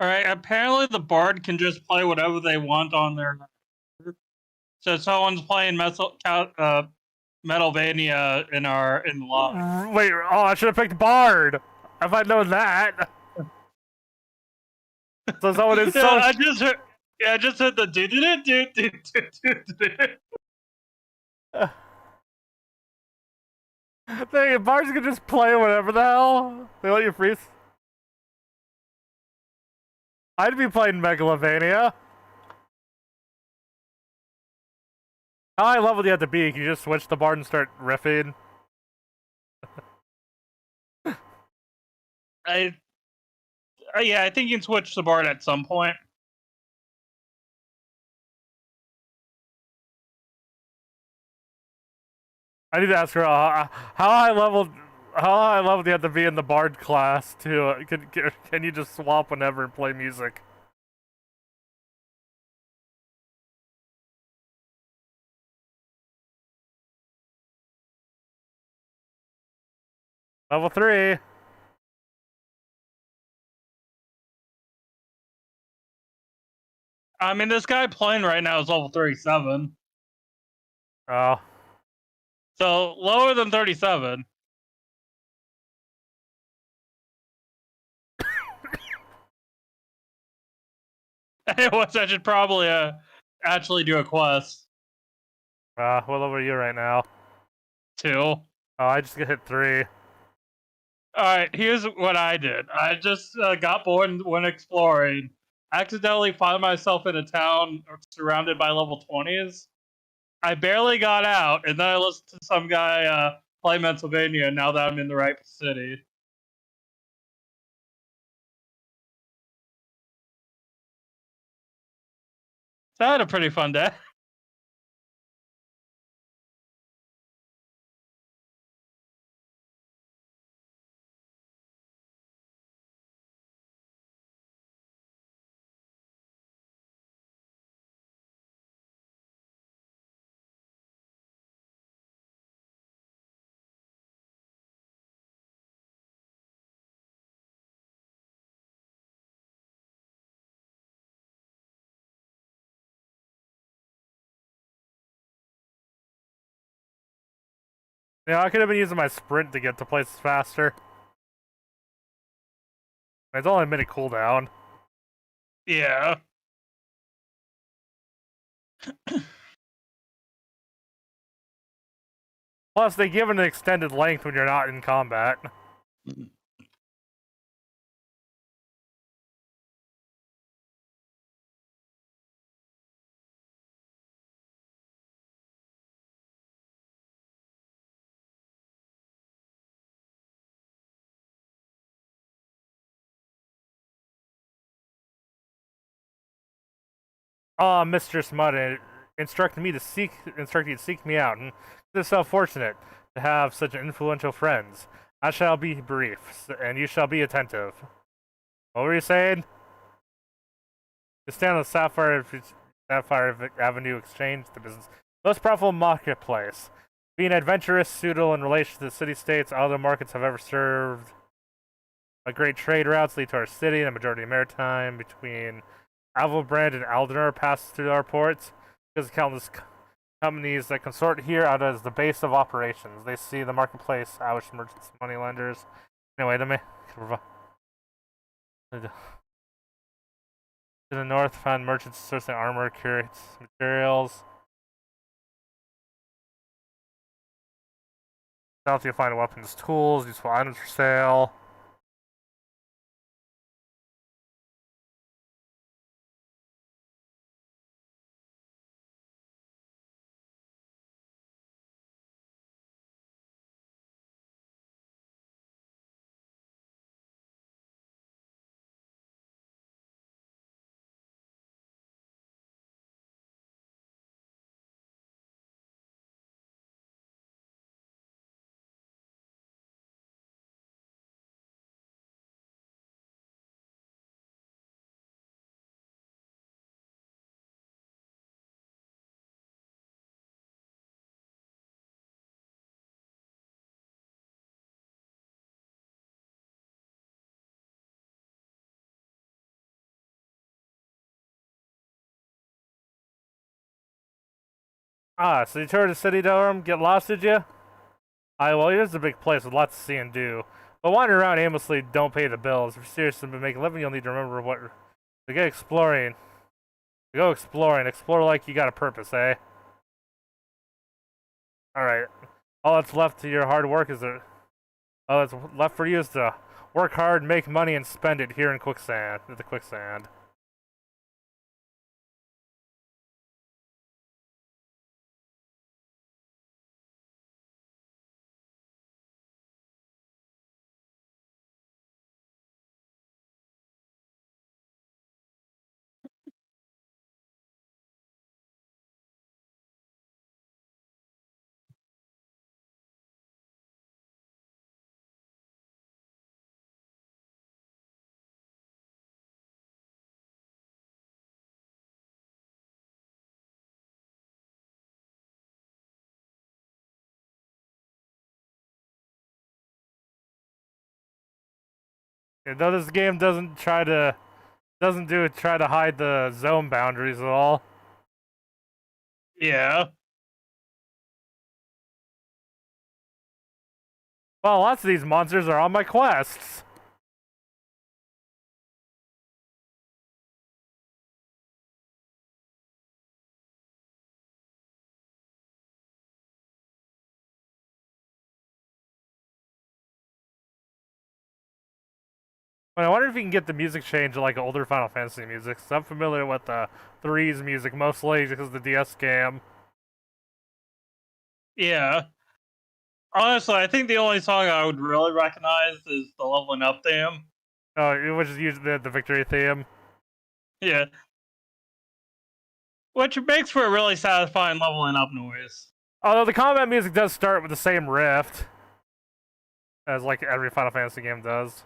S2: All right. Apparently, the bard can just play whatever they want on their. So someone's playing Metalvania in live.
S1: Wait, oh, I should have picked Bard. If I'd known that. So someone is so.
S2: I just heard. Yeah, I just heard the do.
S1: Dang it, Bards can just play whatever the hell. They let you freeze. I'd be playing Megalovania. How high level do you have to be? Can you just switch the Bard and start riffing?
S2: Yeah, I think you can switch the bard at some point.
S1: I need to ask her how high level. How high level do you have to be in the Bard class to can you just swap whenever and play music? Level 3.
S2: I mean, this guy playing right now is level 37.
S1: Oh.
S2: So lower than 37. Which I should probably actually do a quest.
S1: What level are you right now?
S2: 2.
S1: Oh, I just get hit 3.
S2: Alright, here's what I did. I just got bored and went exploring. Accidentally found myself in a town surrounded by level 20s. I barely got out, and then I listened to some guy play Pennsylvania now that I'm in the right city. So I had a pretty fun day.
S1: Yeah, I could have been using my sprint to get to places faster. It's only a minute cooldown.
S2: Yeah.
S1: Plus, they give an extended length when you're not in combat. Ah, Mistress Mud instructed you to seek me out, and it is so fortunate to have such influential friends. I shall be brief, and you shall be attentive. What were you saying? You stand on the Sapphire Avenue Exchange, the business most profitable marketplace. Being adventurous, suitable in relation to the city-states, all the markets have ever served. A great trade routes lead to our city, and the majority of maritime between Avalbrand and Aldenar passes through our ports. Because countless companies that consort here out as the base of operations. They see the marketplace, Irish merchants, moneylenders. Anyway, let me. To the north, found merchants sourcing armor, curates materials. South, you'll find weapons, tools, useful items for sale. Ah, so you toured the city, Durham? Get lost, did you? Well, here's a big place with lots to see and do. But wandering around aimlessly don't pay the bills. If you're serious to make a living, you'll need to remember what. To get exploring. To go exploring. Explore like you got a purpose, eh? Alright. All that's left to your hard work is to. All that's left for you is to work hard, make money, and spend it here in quicksand. At the quicksand. Though this game doesn't try to hide the zone boundaries at all.
S2: Yeah.
S1: Well, lots of these monsters are on my quests. I wonder if you can get the music changed to like older Final Fantasy music. So I'm familiar with the 3's music mostly because of the DS game.
S2: Yeah. Honestly, I think the only song I would really recognize is the leveling up theme.
S1: Oh, which is usually the victory theme.
S2: Yeah. Which makes for a really satisfying leveling up noise.
S1: Although the combat music does start with the same riff as like every Final Fantasy game does.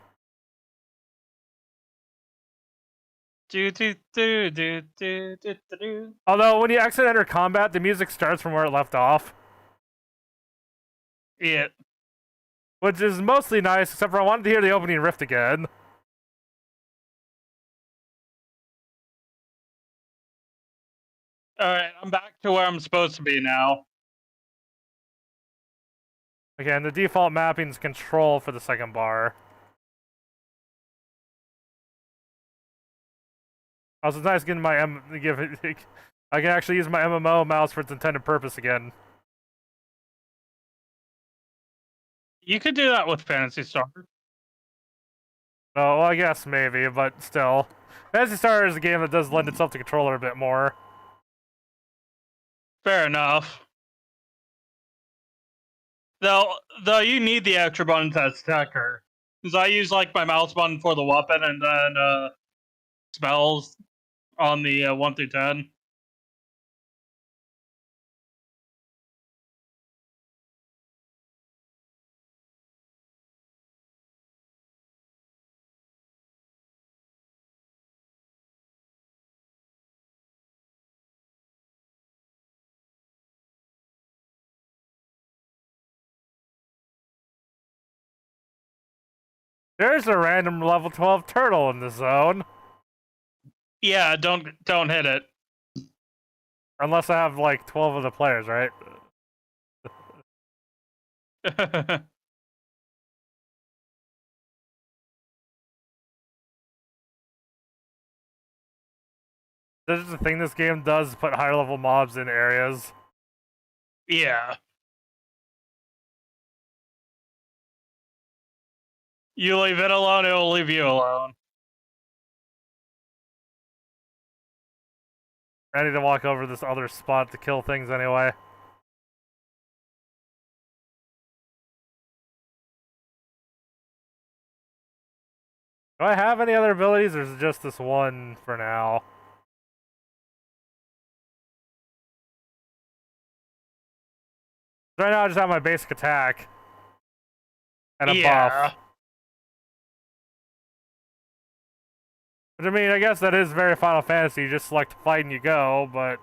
S1: Although when you exit enter combat, the music starts from where it left off.
S2: Yeah.
S1: Which is mostly nice, except for I wanted to hear the opening riff again.
S2: Alright, I'm back to where I'm supposed to be now.
S1: Again, the default mapping is control for the second bar. Also, it's nice getting my I can actually use my MMO mouse for its intended purpose again.
S2: You could do that with Phantasy Star.
S1: Oh, well, I guess maybe, but still. Phantasy Star is a game that does lend itself to controller a bit more.
S2: Fair enough. Though you need the extra buttons as attacker. Because I use like my mouse button for the weapon and then spells on the 1 through 10.
S1: There's a random level 12 turtle in the zone.
S2: Yeah, don't hit it.
S1: Unless I have like 12 of the players, right? This is the thing this game does, put higher level mobs in areas.
S2: Yeah. You leave it alone, it'll leave you alone.
S1: I need to walk over this other spot to kill things anyway. Do I have any other abilities, or is it just this one for now? Right now I just have my basic attack. And a buff. Which, I mean, I guess that is very Final Fantasy. You just select fight and you go, but...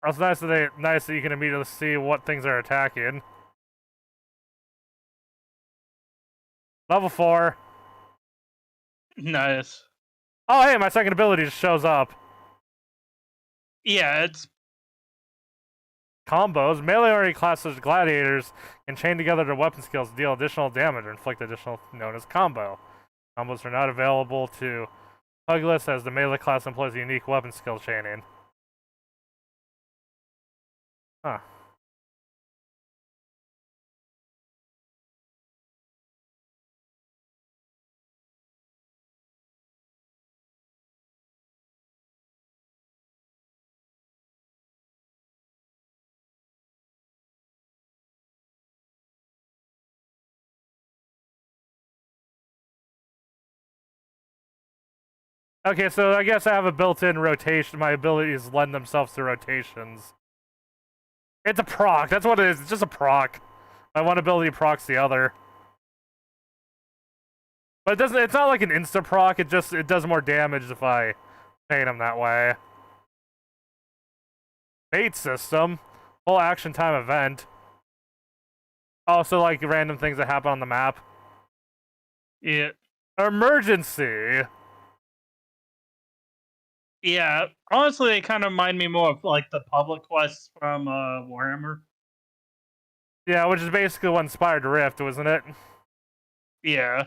S1: It's nice that you can immediately see what things are attacking. Level 4.
S2: Nice.
S1: Oh, hey, my second ability just shows up.
S2: Yeah, it's...
S1: Combos. Melee-oriented classes gladiators can chain together their weapon skills to deal additional damage or inflict additional, known as combo. Combos are not available to Pugless as the melee class employs a unique weapon skill chaining. Huh. Okay, so I guess I have a built-in rotation. My abilities lend themselves to rotations. It's a proc. That's what it is. It's just a proc. My one ability procs the other. But it doesn't. It's not like an insta proc. It does more damage if I paint him that way. Bait system, full action time event. Also, like random things that happen on the map.
S2: Yeah.
S1: Emergency.
S2: Yeah. Honestly, they kind of remind me more of like the public quests from Warhammer.
S1: Yeah, which is basically what inspired Rift, wasn't it?
S2: Yeah.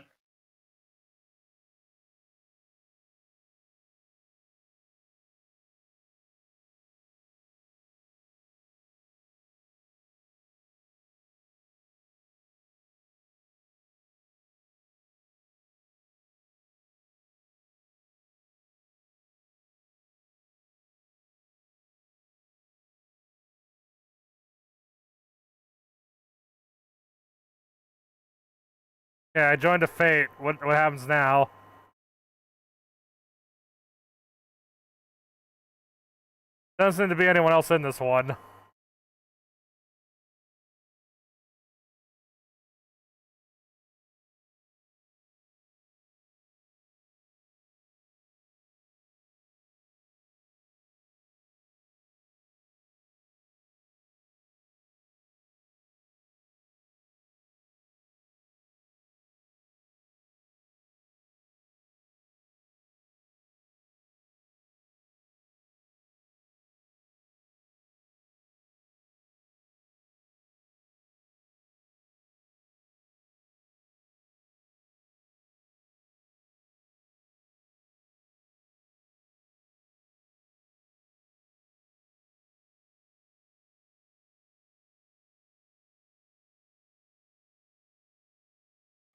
S1: Yeah, I joined a fate. What happens now? Doesn't seem to be anyone else in this one.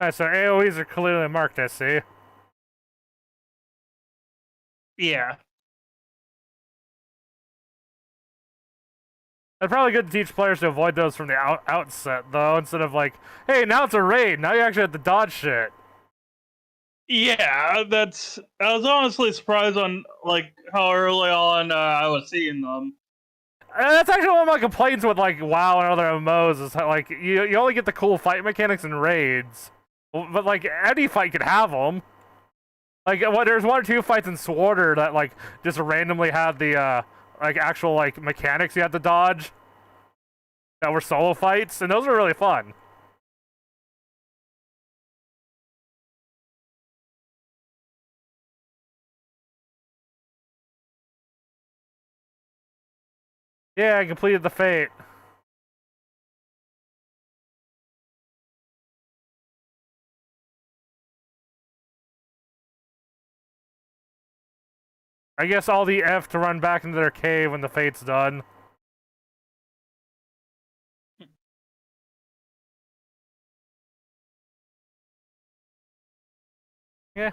S1: Alright, so AoEs are clearly marked, I see.
S2: Yeah.
S1: It's probably good to teach players to avoid those from the outset, though, instead of like, hey, now it's a raid. Now you actually have to dodge shit.
S2: Yeah, I was honestly surprised on like how early on I was seeing them.
S1: And that's actually one of my complaints with like WoW and other MMOs is how, like you only get the cool fight mechanics in raids, but like any fight could have them. Like there's one or two fights in Sworder that like just randomly had the like actual like mechanics you had to dodge that were solo fights, and those were really fun. Yeah, I completed the fate. I guess all the F to run back into their cave when the fate's done. Yeah.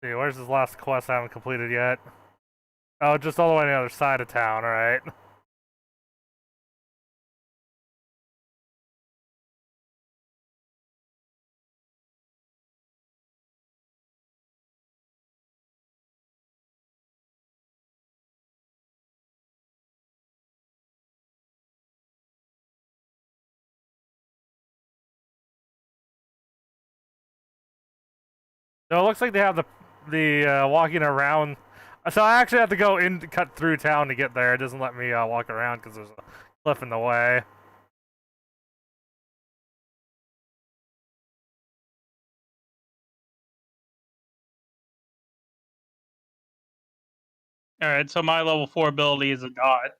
S1: See, where's his last quest I haven't completed yet? Oh, just all the way on the other side of town, alright. No, it looks like they have the walking around. So I actually have to go in, cut through town to get there. It doesn't let me walk around because there's a cliff in the way.
S2: All right, so my level 4 ability is a dot.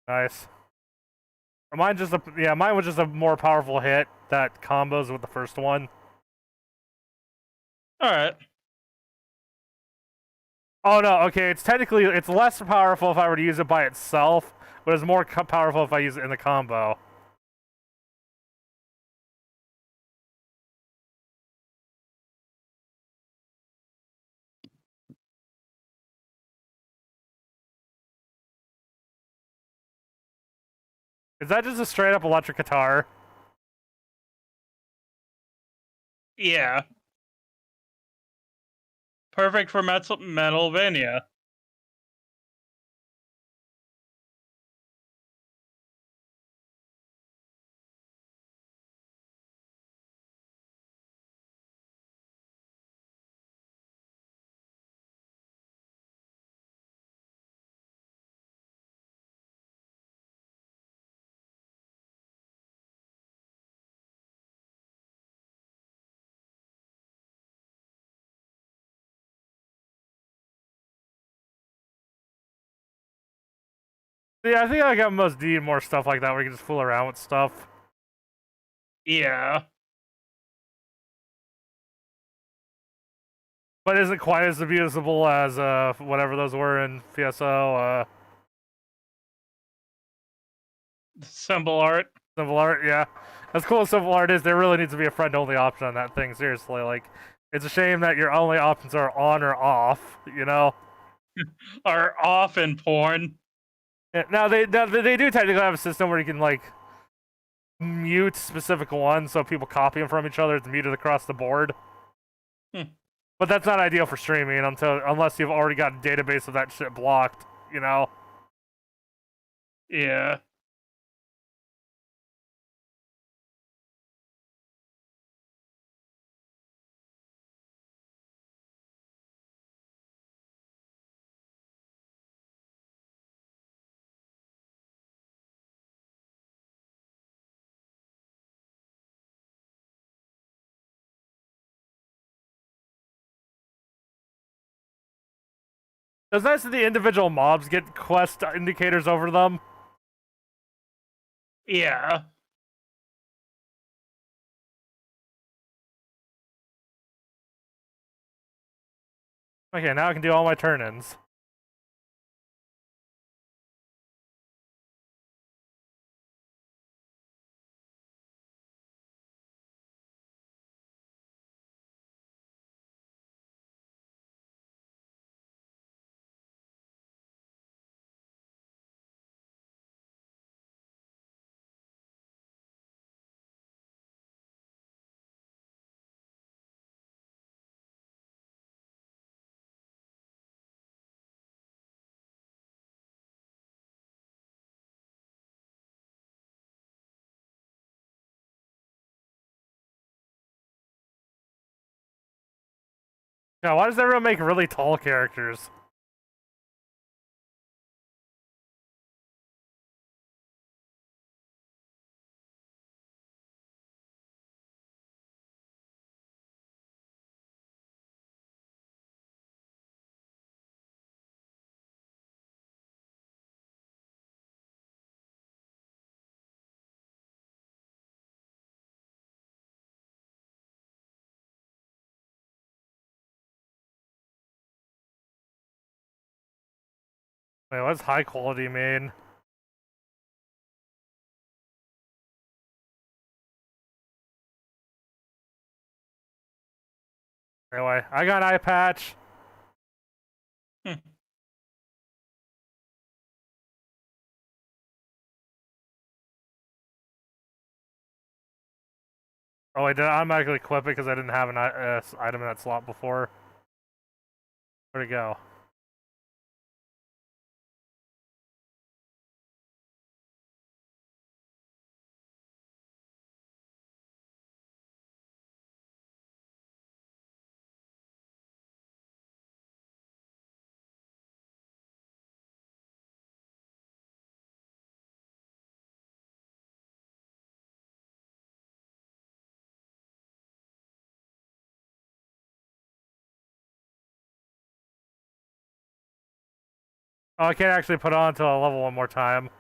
S1: Nice. Mine was just a more powerful hit that combos with the first one.
S2: All right.
S1: Oh no, okay, it's less powerful if I were to use it by itself, but it's more powerful if I use it in the combo. Is that just a straight up electric guitar?
S2: Yeah. Perfect for Metalvania.
S1: Yeah, I think I got most D and more stuff like that where you can just fool around with stuff.
S2: Yeah.
S1: But isn't quite as abusable as whatever those were in PSO.
S2: Symbol art.
S1: Simple art, yeah. As cool as simple art is, there really needs to be a friend-only option on that thing. Seriously, like, it's a shame that your only options are on or off. You know.
S2: Are off in porn.
S1: Yeah, now they do technically have a system where you can like mute specific ones, so people copy them from each other. It's muted across the board. But that's not ideal for streaming unless you've already got a database of that shit blocked. You know.
S2: Yeah.
S1: It's nice that the individual mobs get quest indicators over them.
S2: Yeah.
S1: Okay, now I can do all my turn-ins. Yeah, why does everyone make really tall characters? Wait, what does high quality mean? Anyway, I got an eye patch. Oh, I did automatically equip it because I didn't have an item in that slot before. Where'd it go? Oh, I can't actually put on until I level one more time.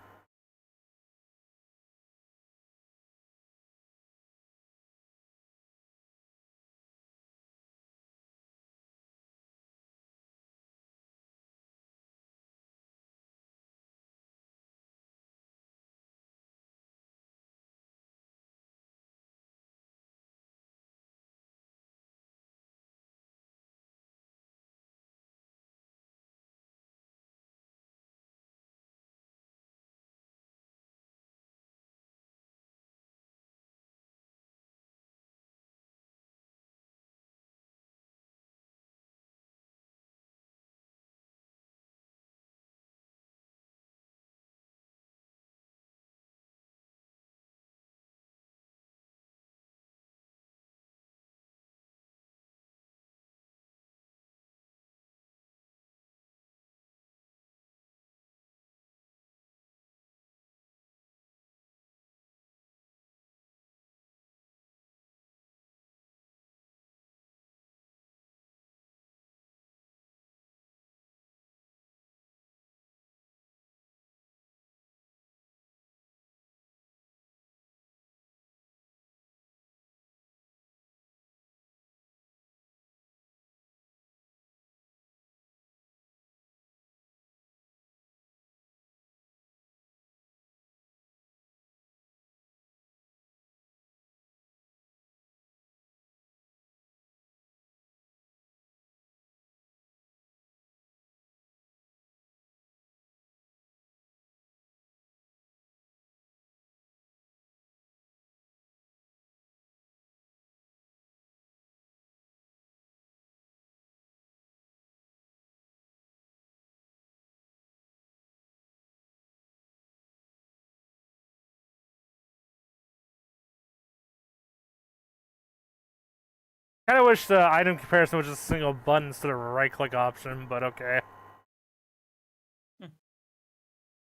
S1: Kind of wish the item comparison was just a single button instead of a right-click option, but okay.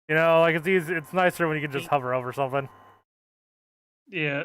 S1: You know, like it's easy. It's nicer when you can just hover over something.
S2: Yeah.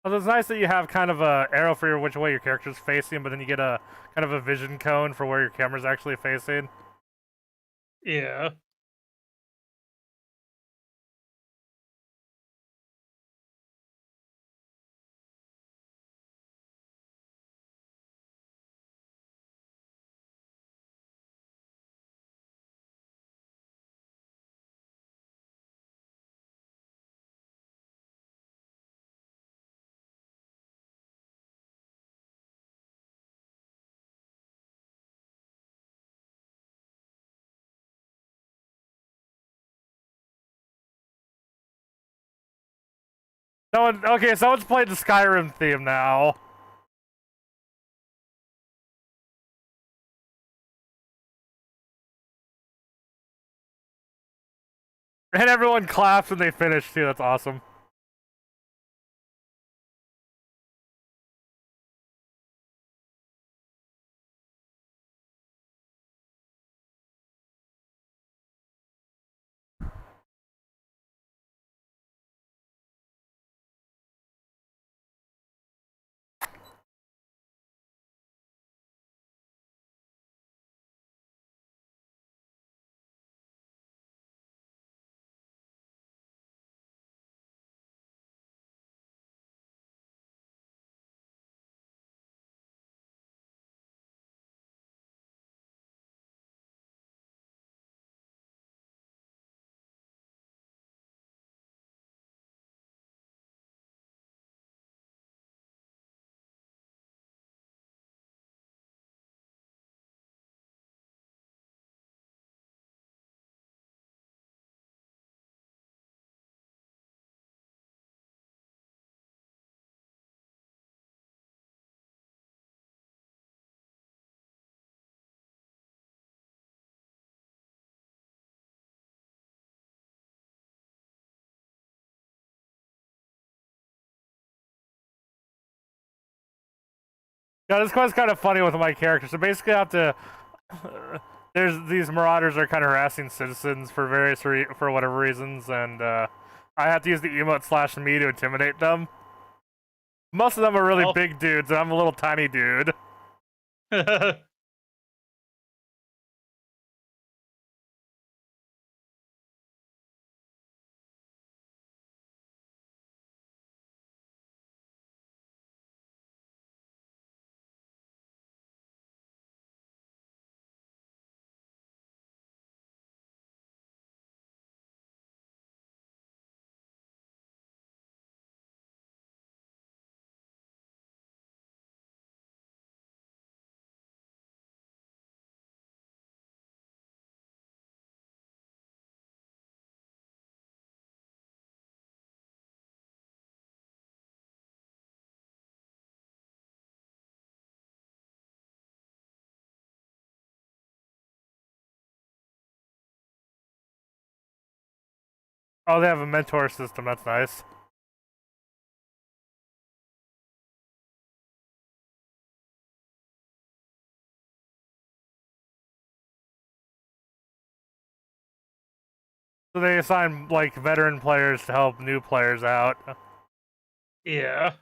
S1: Well, it's nice that you have kind of a arrow for which way your character's facing, but then you get a kind of a vision cone for where your camera's actually facing.
S2: Yeah.
S1: Someone's played the Skyrim theme now. And everyone claps when they finish too. That's awesome. Yeah, this quest's kind of funny with my character. So basically, I have to. There's these marauders are kind of harassing citizens for for whatever reasons, and I have to use the emote /me to intimidate them. Most of them are really big dudes, and I'm a little tiny dude. Oh, they have a mentor system. That's nice. So they assign like veteran players to help new players out.
S2: Yeah.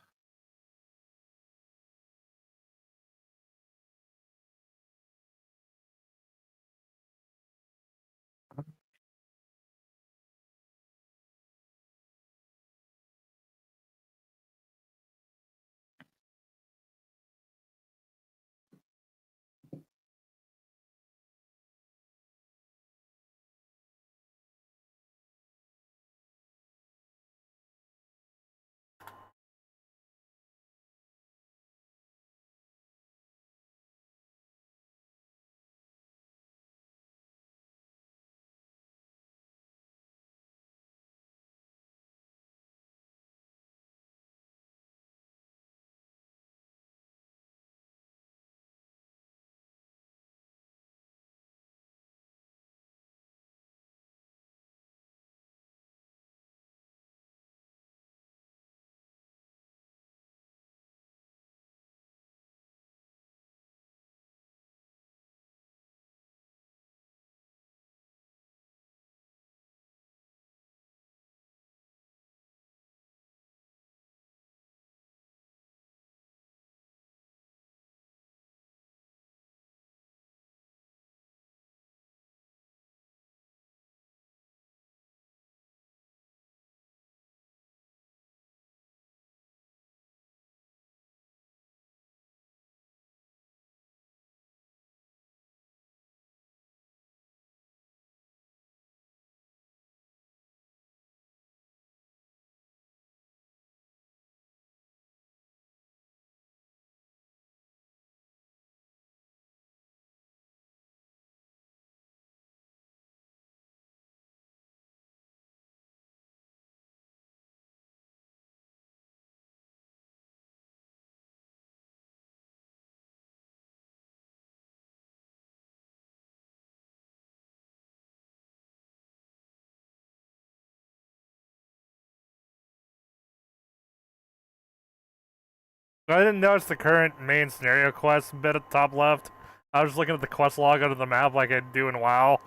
S1: I didn't notice the current main scenario quest bit at the top left. I was just looking at the quest log under the map like I do in WoW.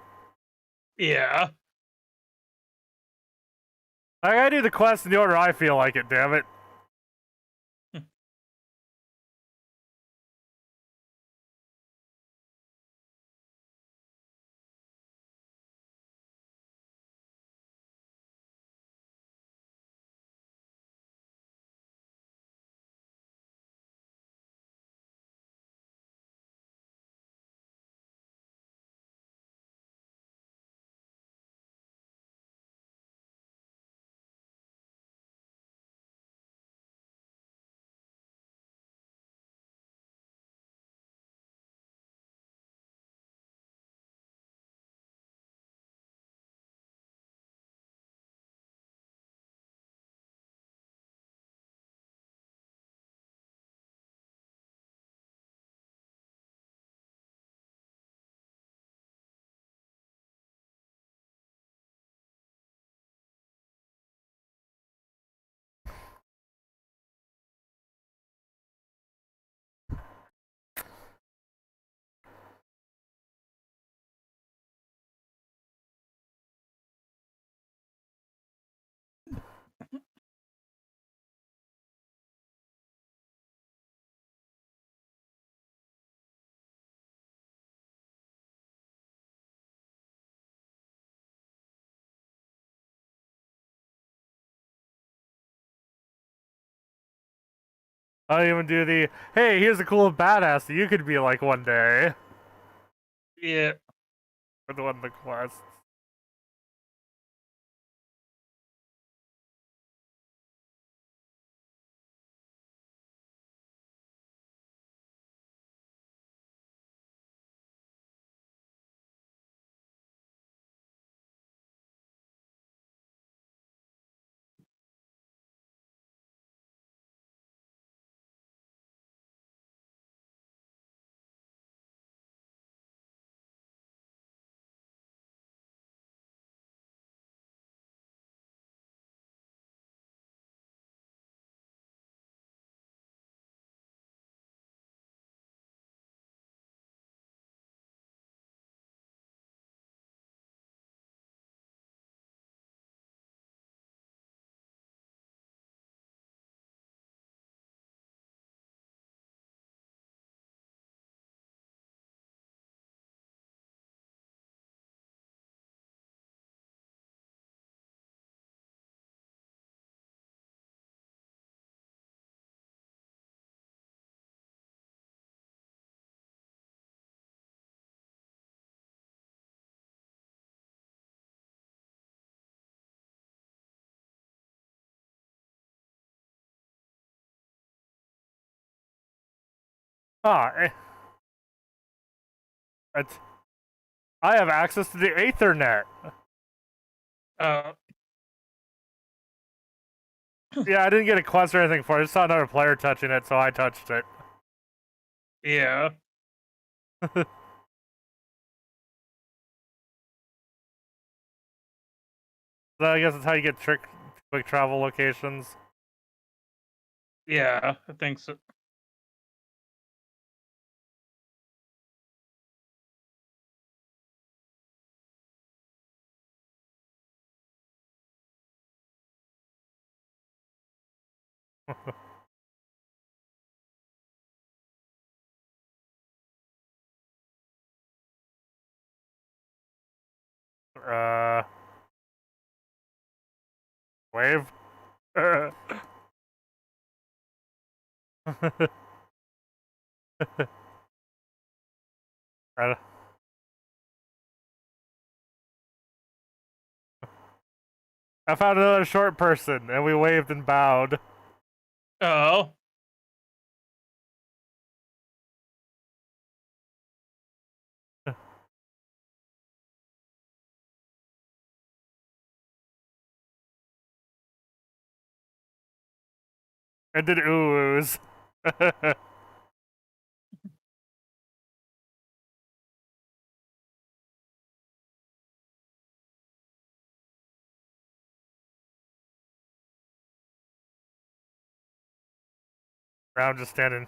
S2: Yeah.
S1: I gotta do the quest in the order I feel like it, damn it. I don't even do the, hey, here's a cool badass that you could be like one day.
S2: Yeah.
S1: For the one of the quests. Ah, I have access to the Ethernet.
S2: Uh,
S1: Yeah, I didn't get a quest or anything for it. I just saw another player touching it, so I touched it.
S2: yeah.
S1: So I guess that's how you get quick travel locations.
S2: Yeah, I think so.
S1: Uh, wave. I I found another short person, and we waved and bowed.
S2: Oh.
S1: And did oohs. I'm just standing.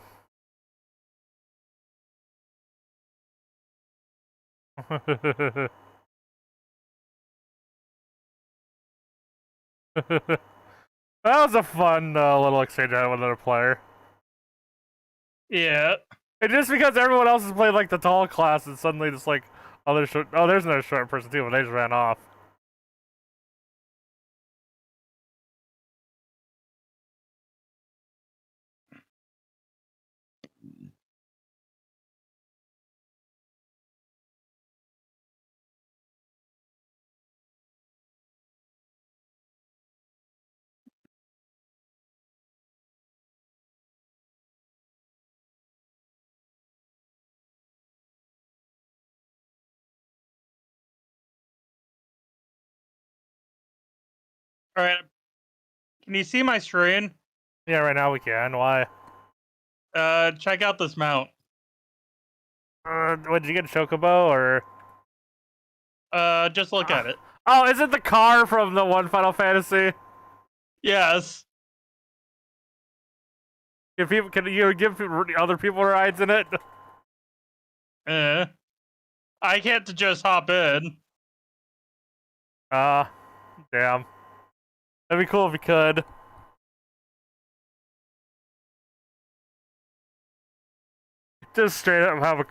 S1: That was a fun little exchange I had with another player.
S2: Yeah.
S1: And just because everyone else is playing like the tall class, and suddenly just like other short. Oh, there's another short person too, but they just ran off.
S2: All right. Can you see my screen?
S1: Yeah, right now we can. Why?
S2: Check out this mount.
S1: What, did you get a chocobo or?
S2: Just look at it.
S1: Oh, is it the car from the one Final Fantasy?
S2: Yes.
S1: Can you give other people rides in it?
S2: I can't just hop in.
S1: Damn. That'd be cool if we could. Just straight up have a.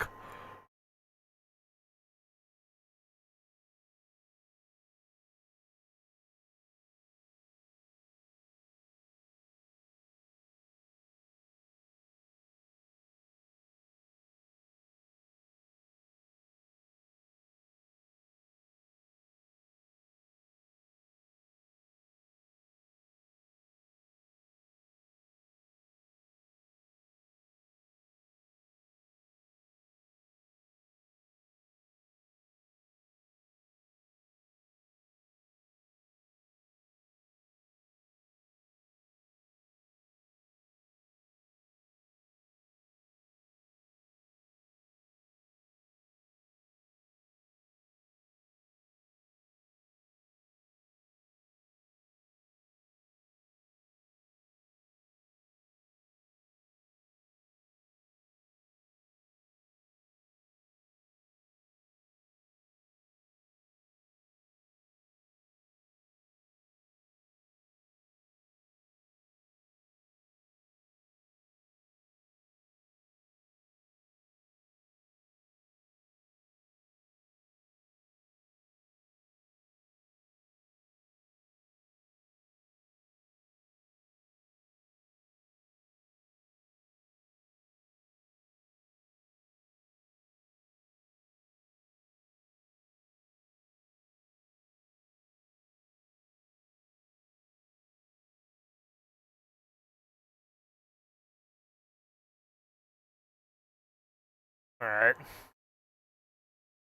S1: Alright.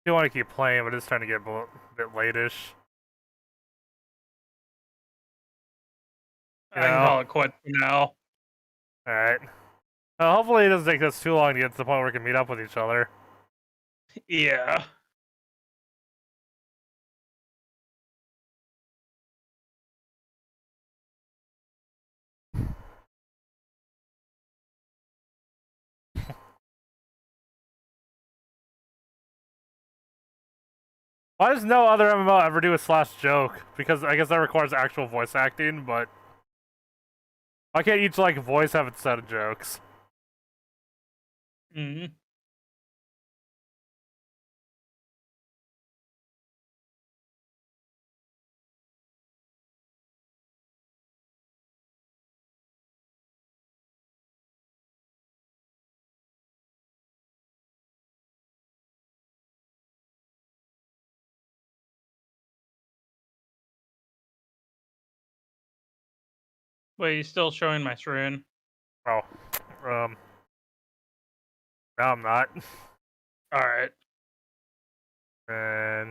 S1: Do want to keep playing, but it's starting to get a bit late-ish.
S2: I can call it quits for now.
S1: Alright. Hopefully it doesn't take us too long to get to the point where we can meet up with each other.
S2: Yeah.
S1: Why does no other MMO ever do a slash joke? Because I guess that requires actual voice acting, but why can't each like voice have its set of jokes?
S2: Mm-hmm. Wait, you still showing my screen?
S1: Oh, no, I'm not.
S2: All right.
S1: And